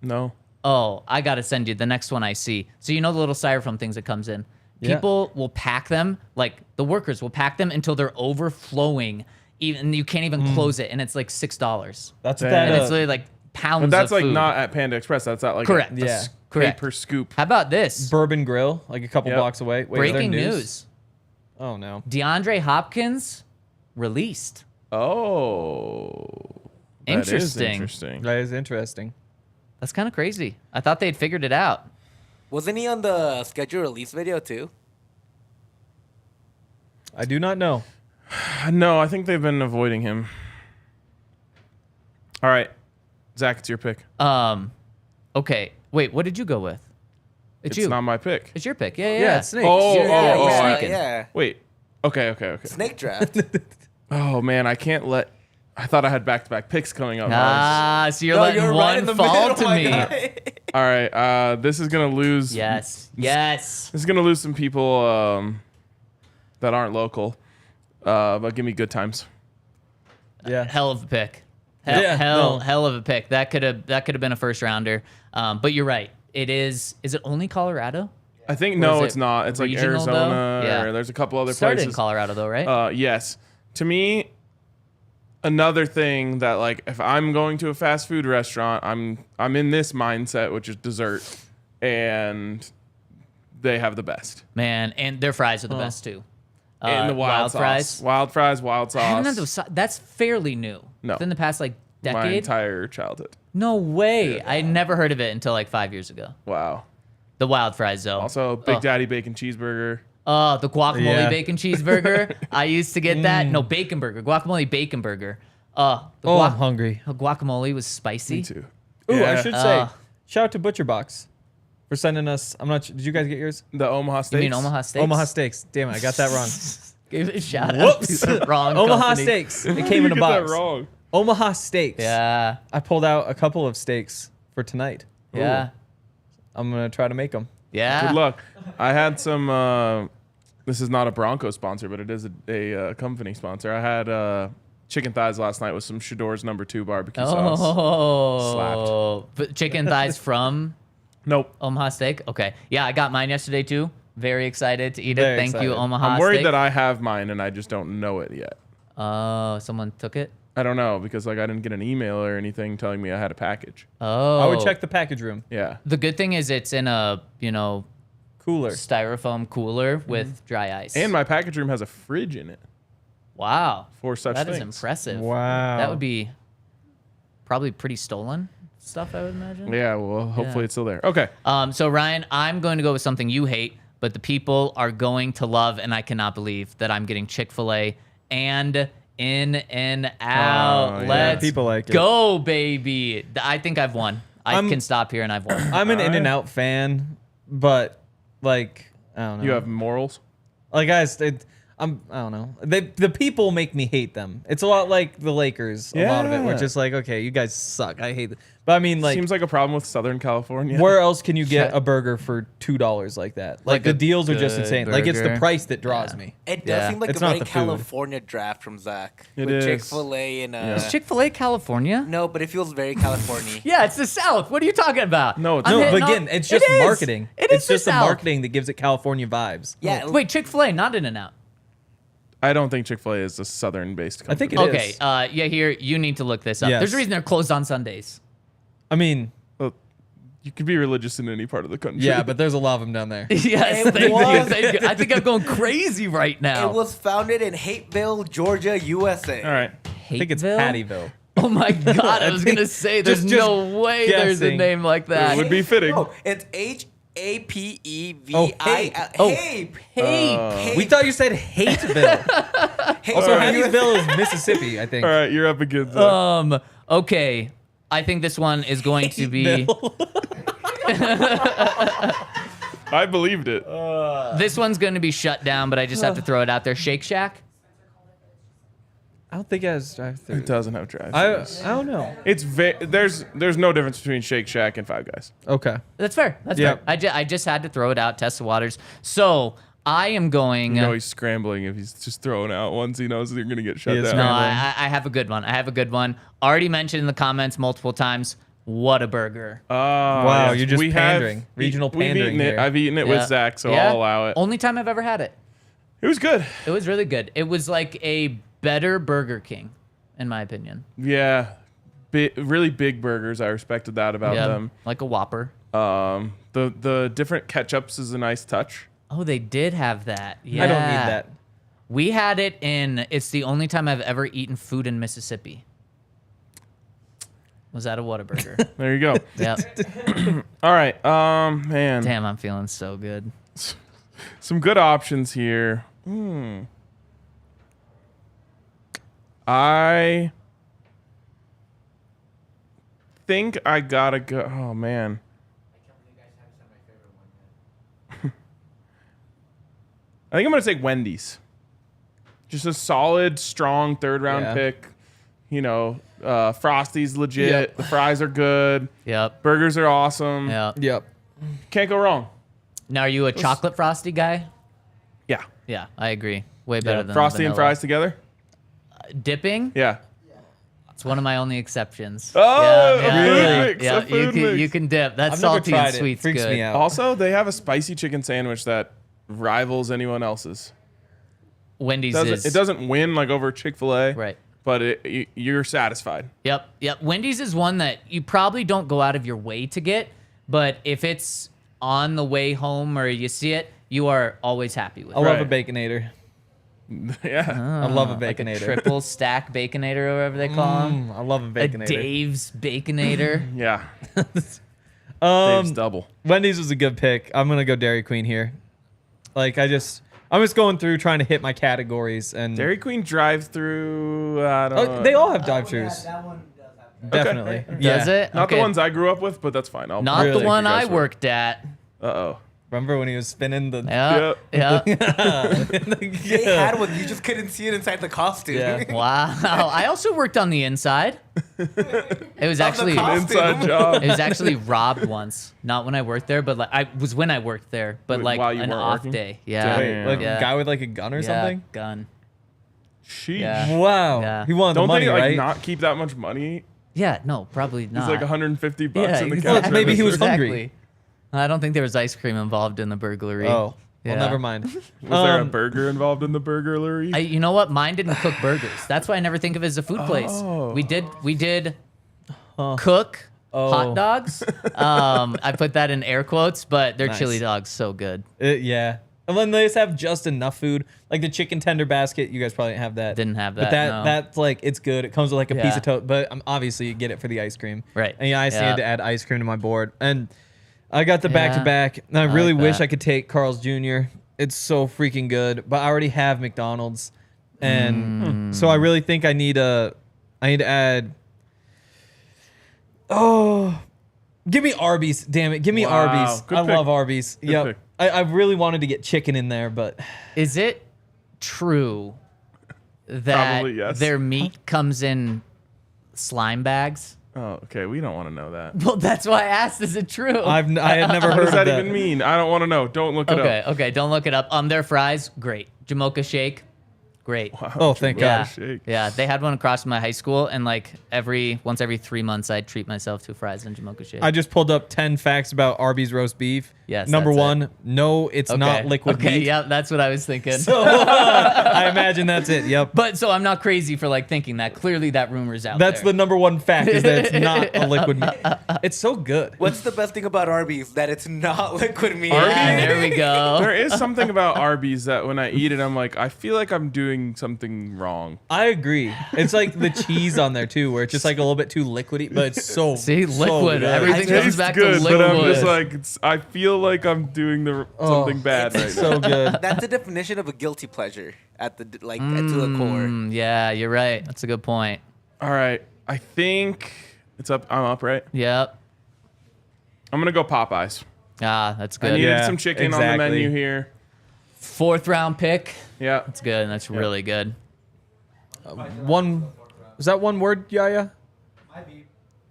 S1: No.
S2: Oh, I gotta send you the next one I see. So you know the little styrofoam things that comes in.
S3: Yeah.
S2: People will pack them, like the workers will pack them until they're overflowing, even you can't even close it, and it's like $6.
S3: That's
S1: Dang.
S3: what
S2: And
S3: that.
S2: it's literally like pounds.
S1: But that's
S2: of
S1: like
S2: food.
S1: not at Panda Express. That's not like
S2: Correct.
S1: A,
S3: Yeah.
S2: Correct.
S1: per scoop.
S2: How about this?
S3: Bourbon Grill, like a couple
S1: Yep.
S3: blocks away. Wait, is there
S2: Breaking news.
S3: Oh no.
S2: DeAndre Hopkins released.
S1: Oh. That is
S2: Interesting.
S1: interesting.
S3: That is interesting.
S2: That's kind of crazy. I thought they'd figured it out.
S4: Wasn't he on the schedule release video too?
S3: I do not know.
S1: No, I think they've been avoiding him. All right. Zach, it's your pick.
S2: Okay. Wait, what did you go with?
S1: It's
S2: you.
S1: not my pick.
S2: It's your pick. Yeah.
S3: Yeah, it's Snake.
S4: Yeah.
S1: Wait. Okay.
S4: Snake draft.
S1: Oh man, I can't let. I thought I had back-to-back picks coming up.
S2: So you're letting one fall to me.
S1: All right. This is gonna lose.
S2: Yes.
S1: This is gonna lose some people that aren't local. But give me good times.
S3: Yeah.
S2: Hell of a pick.
S3: No.
S2: Hell of a pick. That could have been a first rounder. But you're right. It is. Is it only Colorado?
S1: I think
S2: Or
S1: no,
S2: is it
S1: it's not. It's like
S2: regional, though?
S1: Arizona.
S2: Yeah.
S1: Or there's a couple other
S2: Started
S1: places.
S2: in Colorado though, right?
S1: Yes. To me, another thing that like if I'm going to a fast food restaurant, I'm in this mindset, which is dessert, and they have the best.
S2: Man, and their fries are the best too.
S1: And the wild sauce.
S2: fries.
S1: Wild fries, wild sauce.
S2: I haven't had those. That's fairly new.
S1: No.
S2: Within the past like
S1: My
S2: decade.
S1: entire childhood.
S2: No way. I never heard of it until like 5 years ago.
S1: Wow.
S2: The wild fries though.
S1: Also, Big
S2: Oh.
S1: Daddy Bacon Cheeseburger.
S2: Oh, the guacamole
S3: Yeah.
S2: bacon cheeseburger. I used to get that. No, bacon burger. Guacamole bacon burger. The
S3: I'm hungry.
S2: guacamole was spicy.
S1: Me too.
S3: Ooh,
S1: Yeah.
S3: I should say, shout out to Butcher Box for sending us. I'm not. Did you guys get yours?
S1: The Omaha
S2: You
S1: Steaks.
S2: mean Omaha Steaks?
S3: Omaha Steaks. Damn it, I got that wrong.
S2: Give it a shout out.
S3: Whoops.
S2: To the wrong
S3: Omaha
S2: company.
S3: Steaks. It
S1: How
S3: came
S1: did
S3: in a
S1: you get
S3: box.
S1: that wrong?
S3: Omaha Steaks.
S2: Yeah.
S3: I pulled out a couple of steaks for tonight.
S2: Yeah.
S3: I'm gonna try to make them.
S2: Yeah.
S1: Good luck. I had some. This is not a Broncos sponsor, but it is a company sponsor. I had chicken thighs last night with some Shador's No. 2 barbecue sauce.
S2: Oh. But chicken thighs from
S1: Nope.
S2: Omaha Steak? Okay. Yeah, I got mine yesterday too. Very excited to eat
S3: Very
S2: it. Thank you,
S3: excited.
S2: Omaha
S1: I'm worried
S2: Steak.
S1: that I have mine and I just don't know it yet.
S2: Oh, someone took it?
S1: I don't know because like I didn't get an email or anything telling me I had a package.
S2: Oh.
S3: I would check the package room.
S1: Yeah.
S2: The good thing is it's in a,
S3: Cooler.
S2: styrofoam cooler with dry ice.
S1: And my package room has a fridge in it
S2: wow.
S1: for such
S2: That is
S1: things.
S2: impressive.
S3: Wow.
S2: That would be probably pretty stolen stuff, I would imagine.
S1: Yeah, well, hopefully
S2: Yeah.
S1: it's still there. Okay.
S2: So Ryan, I'm going to go with something you hate, but the people are going to love, and I cannot believe that I'm getting Chick-fil-A and In and Out.
S1: Oh, yeah.
S2: Let's
S3: People like it.
S2: go, baby. I think I've won. I can stop here and I've won.
S3: I'm an
S1: All right.
S3: In-N-Out fan, but like I don't know.
S1: You have morals?
S3: like guys. I don't know. The people make me hate them. It's a lot like the Lakers. A lot of it. We're
S1: Yeah.
S3: just like, okay, you guys suck. I hate it. But I mean, like,
S1: Seems like a problem with Southern California.
S3: where else can you get
S2: Yeah.
S3: a burger for $2 like that? Like
S2: Like
S3: the
S2: a
S3: deals are just
S2: good
S3: insane. Like it's the
S2: burger.
S3: price that draws me.
S4: It does
S2: Yeah.
S4: seem like
S3: It's
S4: a
S3: not
S4: very
S3: the food.
S4: California draft from Zach.
S1: It
S4: with
S1: is.
S4: Chick-fil-A and
S1: Yeah.
S2: Chick-fil-A, California?
S4: no, but it feels very California.
S2: Yeah, it's the South. What are you talking about?
S1: No, it's
S2: I'm
S1: not.
S3: No,
S2: hitting
S3: but
S2: all-
S3: again, it's
S2: It
S3: just
S2: is.
S3: marketing.
S2: It
S3: It's
S2: is the
S3: just the
S2: South.
S3: marketing that gives it California vibes.
S4: Yeah,
S2: Wait, Chick-fil-A, not In-N-Out.
S1: I don't think Chick-fil-A is a Southern-based company.
S3: I think it
S2: Okay,
S3: is.
S2: yeah, here, you need to look this up.
S3: Yes.
S2: There's a reason they're closed on Sundays.
S3: I mean,
S1: Well, you could be religious in any part of the country.
S3: yeah, but there's a lot of them down there.
S2: Yes,
S4: It
S2: thank you,
S4: was-
S2: thank you. I think I'm going crazy right now.
S4: it was founded in Hateville, Georgia, USA.
S1: All right.
S3: I think it's
S2: Hateville?
S3: Pattyville.
S2: Oh my God, I was going to say, there's
S3: Just
S2: no way there's a
S3: guessing.
S2: name like that.
S1: It would be fitting.
S4: No, it's HAPEVI.
S3: Oh, Hape. Oh.
S4: Hape.
S2: Hey,
S3: We thought you said Hateville.
S4: Hape.
S3: Also,
S1: Alright.
S3: Hattiesville is Mississippi, I think.
S1: All right, you're up against that.
S2: okay. I think this one is going to be,
S1: I believed it.
S2: this one's going to be shut down, but I just have to throw it out there. Shake Shack?
S3: I don't think it has drive-through.
S1: It doesn't have drive.
S3: I don't know.
S1: It's there's no difference between Shake Shack and Five Guys.
S3: Okay.
S2: That's fair. That's
S3: Yeah.
S2: fair. I just had to throw it out, test the waters. So I am going.
S1: You know he's scrambling if he's just throwing out ones he knows they're gonna get shut
S3: He is
S1: down.
S2: No,
S3: scrambling.
S2: I have a good one. I have a good one. Already mentioned in the comments multiple times. What a burger.
S3: Wow,
S1: yes.
S3: you're just
S1: We
S3: pandering. Regional
S1: we've
S3: pandering
S1: eaten it.
S3: here.
S1: I've eaten it
S2: Yeah.
S1: with Zach, so
S2: Yeah.
S1: I'll allow it.
S2: Only time I've ever had it.
S1: It was good.
S2: It was really good. It was like a better Burger King, in my opinion.
S1: Yeah. Really big burgers. I respected that about them.
S2: Like a Whopper.
S1: The different ketchups is a nice touch.
S2: Oh, they did have that. Yeah.
S3: I don't need that.
S2: We had it in. It's the only time I've ever eaten food in Mississippi. Was that a Whataburger?
S1: There you go.
S2: Yep.
S1: All right. Man.
S2: Damn, I'm feeling so good.
S1: Some good options here. I think I gotta go. Oh man. I think I'm gonna take Wendy's. Just a solid, strong third-round pick. You know, Frosty's legit.
S3: Yep.
S1: The fries are good.
S2: Yep.
S1: Burgers are awesome.
S3: Yep.
S1: Can't go wrong.
S2: Now, are you a chocolate Frosty guy?
S1: Yeah.
S2: Yeah, I agree. Way better than
S1: Frosty and
S2: vanilla.
S1: fries together.
S2: Dipping?
S1: Yeah.
S2: It's one of my only exceptions.
S1: Oh,
S2: yeah,
S1: a food
S2: yeah,
S1: mix,
S2: yeah,
S1: a food mix.
S2: you can dip. That's
S3: I've never
S2: salty
S3: tried
S2: and
S3: it.
S2: sweet's
S3: Freaks
S2: good.
S3: me out.
S1: Also, they have a spicy chicken sandwich that rivals anyone else's.
S2: Wendy's
S1: It doesn't win like over Chick-fil-A,
S2: right.
S1: but you're satisfied.
S2: Yep. Wendy's is one that you probably don't go out of your way to get, but if it's on the way home or you see it, you are always happy with
S3: I
S2: it.
S3: love a
S1: Right.
S3: Baconator.
S1: Yeah.
S3: I love a
S2: Like a
S3: Baconator.
S2: triple stack Baconator or whatever they call them.
S3: I love a
S2: A
S3: Baconator.
S2: Dave's Baconator.
S1: Yeah. Dave's double.
S3: Wendy's was a good pick. I'm gonna go Dairy Queen here. Like I'm just going through trying to hit my categories and
S1: Dairy Queen drive-through. I don't know.
S3: they all have drive-thrus.
S4: That one does have.
S3: Definitely.
S2: Does
S3: Yeah.
S2: it?
S1: Not
S2: Okay.
S1: the ones I grew up with, but that's fine. I'll
S2: Not
S3: Really?
S2: the one
S1: Thank you
S2: I
S1: guys for it.
S2: worked at.
S1: Uh-oh.
S3: Remember when he was spinning the?
S2: Yeah.
S4: They had one. You just couldn't see it inside the costume.
S3: Yeah.
S2: Wow. I also worked on the inside. It was actually
S4: costume.
S1: Inside job.
S2: it was actually robbed once. Not when I worked there, but like I was when I worked there, but
S1: Wait,
S2: like
S1: while you
S2: an
S1: weren't
S2: off
S1: working?
S2: day. Yeah.
S1: Damn.
S3: Like
S2: Yeah.
S3: a guy with like a gun or
S2: Yeah,
S3: something.
S2: gun.
S1: Sheesh.
S2: Yeah.
S3: Wow.
S2: Yeah.
S3: He wanted
S1: Don't
S3: the money,
S1: they like
S3: right?
S1: not keep that much money?
S2: Yeah, no, probably not.
S1: It's like 150 bucks
S2: Yeah,
S1: in the
S2: exactly.
S1: cash
S3: Maybe he was
S1: register.
S3: hungry.
S2: I don't think there was ice cream involved in the burglary.
S3: Oh.
S2: Yeah.
S3: Well, never mind.
S1: Was there a burger involved in the burglary?
S2: You know what? Mine didn't cook burgers. That's why I never think of it as a food place.
S1: Oh.
S2: We did cook hot dogs. I put that in air quotes, but they're
S3: Nice.
S2: chili dogs so good.
S3: Yeah. And then they just have just enough food, like the chicken tender basket. You guys probably didn't have that.
S2: Didn't have
S3: But
S2: that, no.
S3: that's like it's good. It comes with like a piece
S2: Yeah.
S3: of toast, but obviously you get it for the ice cream.
S2: Right.
S3: And yeah, I
S2: Yeah.
S3: needed to add ice cream to my board, and I got the
S2: Yeah.
S3: back to back. And I really
S2: like
S3: wish
S2: that.
S3: I could take Carl's Jr. It's so freaking good, but I already have McDonald's, and so I really think I need to add. Oh, give me Arby's! Damn it, give me
S1: Wow.
S3: Arby's!
S1: Good
S3: I
S1: pick.
S3: love Arby's.
S1: Good
S3: Yep.
S1: pick.
S3: I really wanted to get chicken in there, but
S2: Is it true that
S1: Probably yes.
S2: their meat comes in slime bags?
S1: Oh, okay. We don't want to know that.
S2: Well, that's why I asked. Is it true?
S3: I had never
S1: What
S3: heard
S1: does that
S3: of
S1: even mean? I don't want to know. Don't look it
S2: okay,
S1: up.
S2: okay. Don't look it up. Their fries, great. Jamocha shake, great.
S1: Wow,
S3: Oh, thank
S1: Jamocha
S2: Yeah,
S1: shake.
S2: yeah. They had one across my high school, and like once every 3 months, I'd treat myself to fries and Jamocha shake.
S3: I just pulled up 10 facts about Arby's roast beef.
S2: Yes,
S3: Number
S2: that's it.
S3: one, no, it's not liquid
S2: Okay,
S3: meat.
S2: yeah, that's what I was thinking.
S3: So I imagine that's it. Yep.
S2: But so I'm not crazy for like thinking that. Clearly, that rumor's out
S3: That's
S2: there.
S3: the number one fact is that it's not a liquid meat. It's so good.
S4: What's the best thing about Arby's? That it's not liquid meat.
S2: Yeah, there we go.
S1: There is something about Arby's that when I eat it, I'm like, I feel like I'm doing something wrong.
S3: I agree. It's like the cheese on there too, where it's just like a little bit too liquidy, but it's so
S2: See,
S3: so
S2: liquid.
S3: good.
S2: Everything
S1: It
S2: comes
S1: tastes
S2: back
S1: good,
S2: to
S1: but I'm
S2: liquid.
S1: just like, I feel like I'm doing something bad right
S4: it's
S1: now.
S3: so good.
S4: That's the definition of a guilty pleasure at the to the core.
S2: Yeah, you're right. That's a good point.
S1: All right. I think it's up. I'm up, right?
S2: Yep.
S1: I'm going to go Popeyes.
S2: Ah, that's
S1: I
S2: good.
S1: needed
S3: Yeah,
S1: some chicken on the
S3: exactly.
S1: menu here.
S2: 4th round pick.
S1: Yeah.
S2: That's good. That's really good.
S3: One, is that one word, Yaya?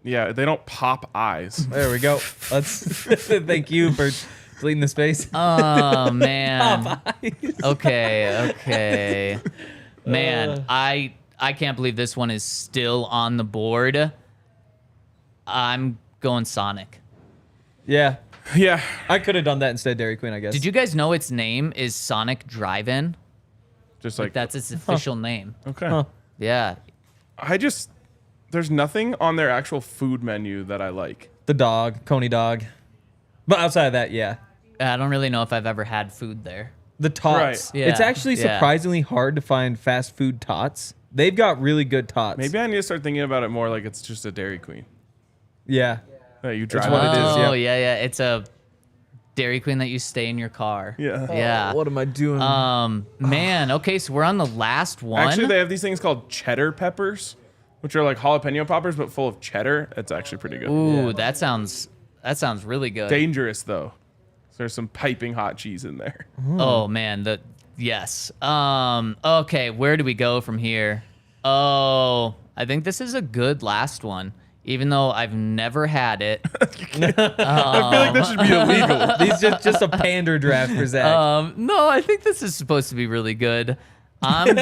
S1: Yeah, they don't pop eyes.
S3: There we go. Let's thank you for deleting the space.
S2: Oh man. Okay. Man, I can't believe this one is still on the board. I'm going Sonic.
S3: Yeah,
S1: Yeah.
S3: I could have done that instead of Dairy Queen, I guess.
S2: Did you guys know its name is Sonic Drive-In?
S1: Just
S2: Like
S1: like,
S2: that's its official name.
S1: okay.
S3: Huh.
S2: Yeah.
S1: There's nothing on their actual food menu that I like.
S3: The dog, Coney dog. But outside of that, yeah.
S2: I don't really know if I've ever had food there.
S3: The tots.
S1: Right.
S2: Yeah,
S3: It's actually
S2: yeah.
S3: surprisingly hard to find fast food tots. They've got really good tots.
S1: Maybe I need to start thinking about it more like it's just a Dairy Queen.
S3: Yeah.
S1: That you drive
S3: what
S1: up
S3: it is,
S1: to.
S2: Oh, yeah. It's a Dairy Queen that you stay in your car.
S1: Yeah.
S2: Yeah.
S3: What am I doing?
S2: Man, okay, so we're on the last one.
S1: Actually, they have these things called cheddar peppers, which are like jalapeno poppers but full of cheddar. It's actually pretty good.
S2: Ooh,
S3: Yeah.
S2: that sounds really good.
S1: Dangerous though. There's some piping hot cheese in there.
S2: Oh man, Yes. Okay, where do we go from here? Oh, I think this is a good last one, even though I've never had it.
S1: I feel like that should be illegal.
S3: These just a pander draft for Zach.
S2: No, I think this is supposed to be really good. I'm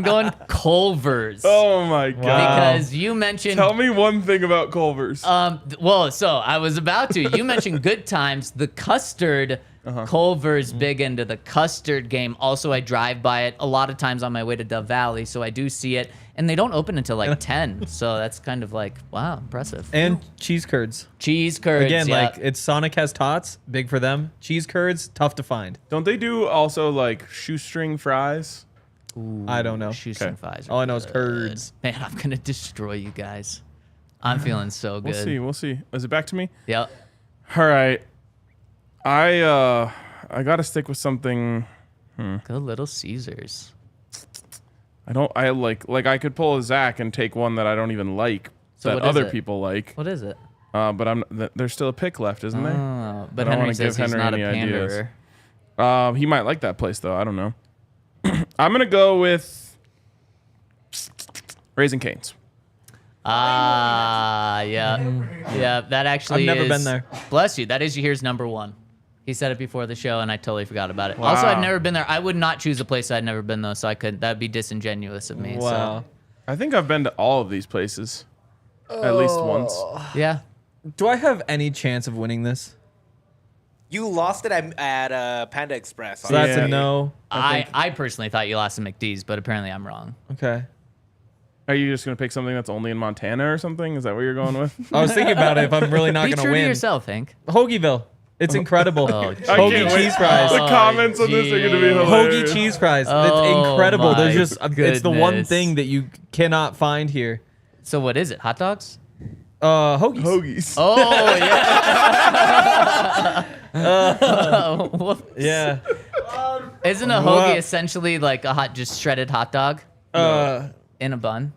S2: going Culver's.
S1: Oh my god!
S2: Because you mentioned.
S1: Tell me one thing about Culver's.
S2: Well, so I was about to. You mentioned Good Times, the custard. Culver's big into the custard game. Also, I drive by it a lot of times on my way to Dove Valley, so I do see it. And they don't open until like 10, so that's kind of like, wow, impressive.
S3: And cheese curds.
S2: Cheese curds.
S3: Again,
S2: yeah.
S3: like it's Sonic has tots, big for them. Cheese curds, tough to find.
S1: Don't they do also like shoestring fries?
S3: I don't know.
S2: Shoestring fries.
S3: All I know is
S2: good.
S3: curds.
S2: Man, I'm gonna destroy you guys. I'm feeling so good.
S1: We'll see. Is it back to me?
S2: Yep.
S1: All right. I gotta stick with something.
S2: Good Little Caesars.
S1: I like I could pull a Zach and take one that I don't even like
S2: So
S1: that
S2: what is
S1: other
S2: it?
S1: people like.
S2: What is it?
S1: But there's still a pick left, isn't there?
S2: Oh, but
S1: I don't
S2: Henry
S1: wanna
S2: says
S1: give
S2: he's
S1: Henry
S2: not a
S1: any ideas.
S2: panderer.
S1: He might like that place though. I don't know. I'm gonna go with Raising Cane's.
S2: Yeah. That actually
S3: I've never
S2: is-
S3: been there.
S2: Bless you. That is here's number one. He said it before the show, and I totally forgot about it. Also, I've never been there. I would not choose a place I'd never been though, so I could. That'd be disingenuous of me.
S3: Wow.
S1: I think I've been to all of these places at least once.
S2: So, yeah.
S3: Do I have any chance of winning this?
S4: You lost it at Panda Express.
S3: So that's
S1: Yeah.
S3: a no.
S2: I personally thought you lost to McDee's, but apparently I'm wrong.
S3: Okay.
S1: Are you just gonna pick something that's only in Montana or something? Is that what you're going with?
S3: I was thinking about it if I'm really not
S2: Be
S3: going to
S2: true to
S3: win.
S2: yourself, Hank.
S3: Hoagieville. It's incredible.
S2: Oh,
S1: I
S3: Hoagie
S1: can't wait.
S3: cheese fries.
S1: The comments on this are gonna be hilarious.
S3: Hoagie cheese fries.
S2: Oh,
S3: It's incredible.
S2: my
S3: There's just it's the one
S2: goodness.
S3: thing that you cannot find here.
S2: So what is it? Hot dogs?
S3: Hoagies.
S1: Hoagies.
S2: Oh yeah. Whoops.
S3: Yeah.
S2: Isn't a hoagie
S3: What?
S2: essentially like a just shredded hot dog in a bun?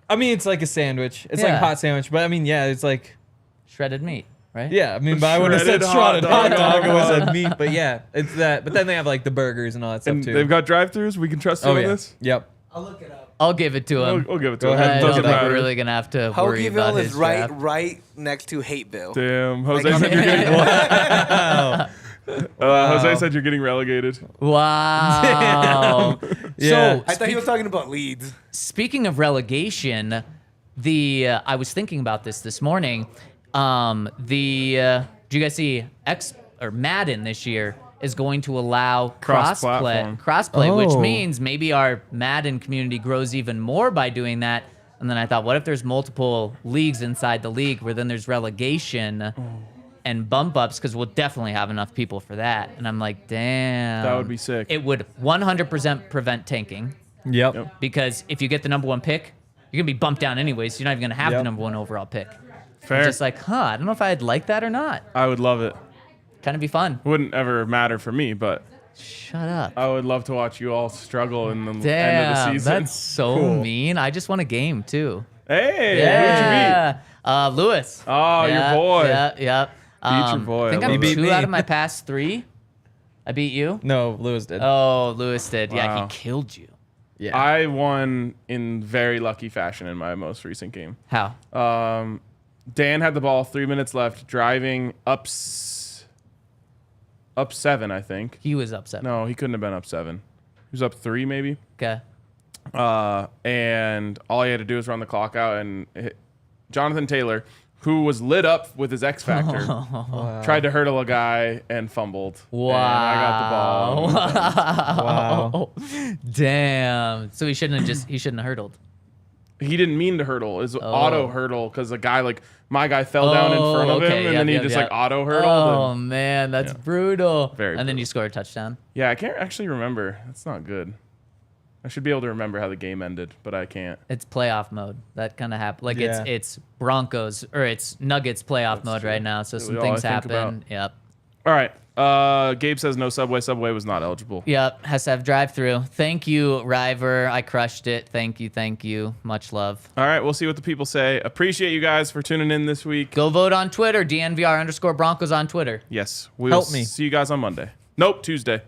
S3: I mean, it's like a sandwich. It's like
S2: Yeah.
S3: a hot sandwich, but I mean, yeah, it's like
S2: Shredded meat, right?
S3: yeah. I mean, but I would have said
S1: Shredded hot
S3: shredded hot
S1: dog.
S3: dog. It was a meat, but yeah, it's that. But then they have like the burgers and all that stuff
S1: And
S3: too.
S1: they've got drive-throughs. We can trust you
S3: oh
S1: on
S3: yeah.
S1: this.
S3: Yep.
S2: I'll give it to him.
S1: We'll give it to
S3: Go
S1: him.
S3: ahead.
S2: I
S3: It
S2: don't
S3: doesn't
S2: think
S1: matter.
S2: we're really gonna have to worry about
S4: Hoagieville
S2: his
S4: is
S2: draft.
S4: right next to Hateville.
S1: Damn, Jose
S4: Like,
S1: said you're getting.
S3: Wow.
S1: Jose said you're getting relegated.
S2: Wow.
S3: Yeah.
S2: So
S4: I thought he was talking about Leeds.
S2: speaking of relegation, I was thinking about this morning. Do you guys see Madden this year is going to allow
S1: Cross-platform.
S2: crossplay, which
S3: Oh.
S2: means maybe our Madden community grows even more by doing that. And then I thought, what if there's multiple leagues inside the league where then there's relegation and bump ups, because we'll definitely have enough people for that. And I'm like, damn.
S1: That would be sick.
S2: It would 100% prevent tanking,
S3: Yep.
S2: because if you get the number one pick, you're going to be bumped down anyways. So you're not even going to have the
S3: Yep.
S2: number one overall pick.
S1: Fair.
S2: Just like, I don't know if I'd like that or not.
S1: I would love it.
S2: Kind of be fun.
S1: Wouldn't ever matter for me, but
S2: Shut up.
S1: I would love to watch you all struggle in the end of the
S2: Damn,
S1: season.
S2: that's so mean. I just won a game too.
S1: Hey, who'd you
S2: Yeah. Lewis.
S1: Oh, your boy.
S2: Yeah.
S1: Beat your boy.
S2: I think
S1: I
S2: I'm
S1: love it.
S2: 2 out of my past 3. I beat you.
S3: No, Lewis did.
S2: Oh, Lewis did. Yeah,
S1: Wow.
S2: he killed you.
S3: yeah.
S1: I won in very lucky fashion in my most recent game.
S2: How?
S1: Dan had the ball, 3 minutes left, driving up 7, I think.
S2: He was upset.
S1: No, he couldn't have been up 7. He was up 3, maybe.
S2: Okay.
S1: And all he had to do was run the clock out, and Jonathan Taylor, who was lit up with his X Factor, tried to hurdle a guy and fumbled.
S2: Wow.
S1: And I got the ball.
S3: Wow.
S2: Damn. So he shouldn't have hurdled.
S1: He didn't mean to hurdle. It was auto hurdle because a guy my guy fell down in front of him, and then he just auto hurdled.
S2: Oh
S1: and-
S2: man, that's brutal.
S1: Very
S2: and then
S1: brutal.
S2: you score a touchdown.
S1: Yeah, I can't actually remember. That's not good. I should be able to remember how the game ended, but I can't.
S2: It's playoff mode. That kind of happened. Like
S3: Yeah.
S2: it's Broncos or it's Nuggets playoff mode right now. So some
S1: all
S2: things
S1: I think
S2: happen. Yep.
S1: All right. Gabe says no Subway. Subway was not eligible.
S2: Yep. Has to have drive through. Thank you, River. I crushed it. Thank you. Much love.
S1: All right, we'll see what the people say. Appreciate you guys for tuning in this week.
S2: Go vote on Twitter. DNVR _Broncos on Twitter.
S1: Yes, we'll
S3: Help me.
S1: see you guys on Monday. Nope, Tuesday.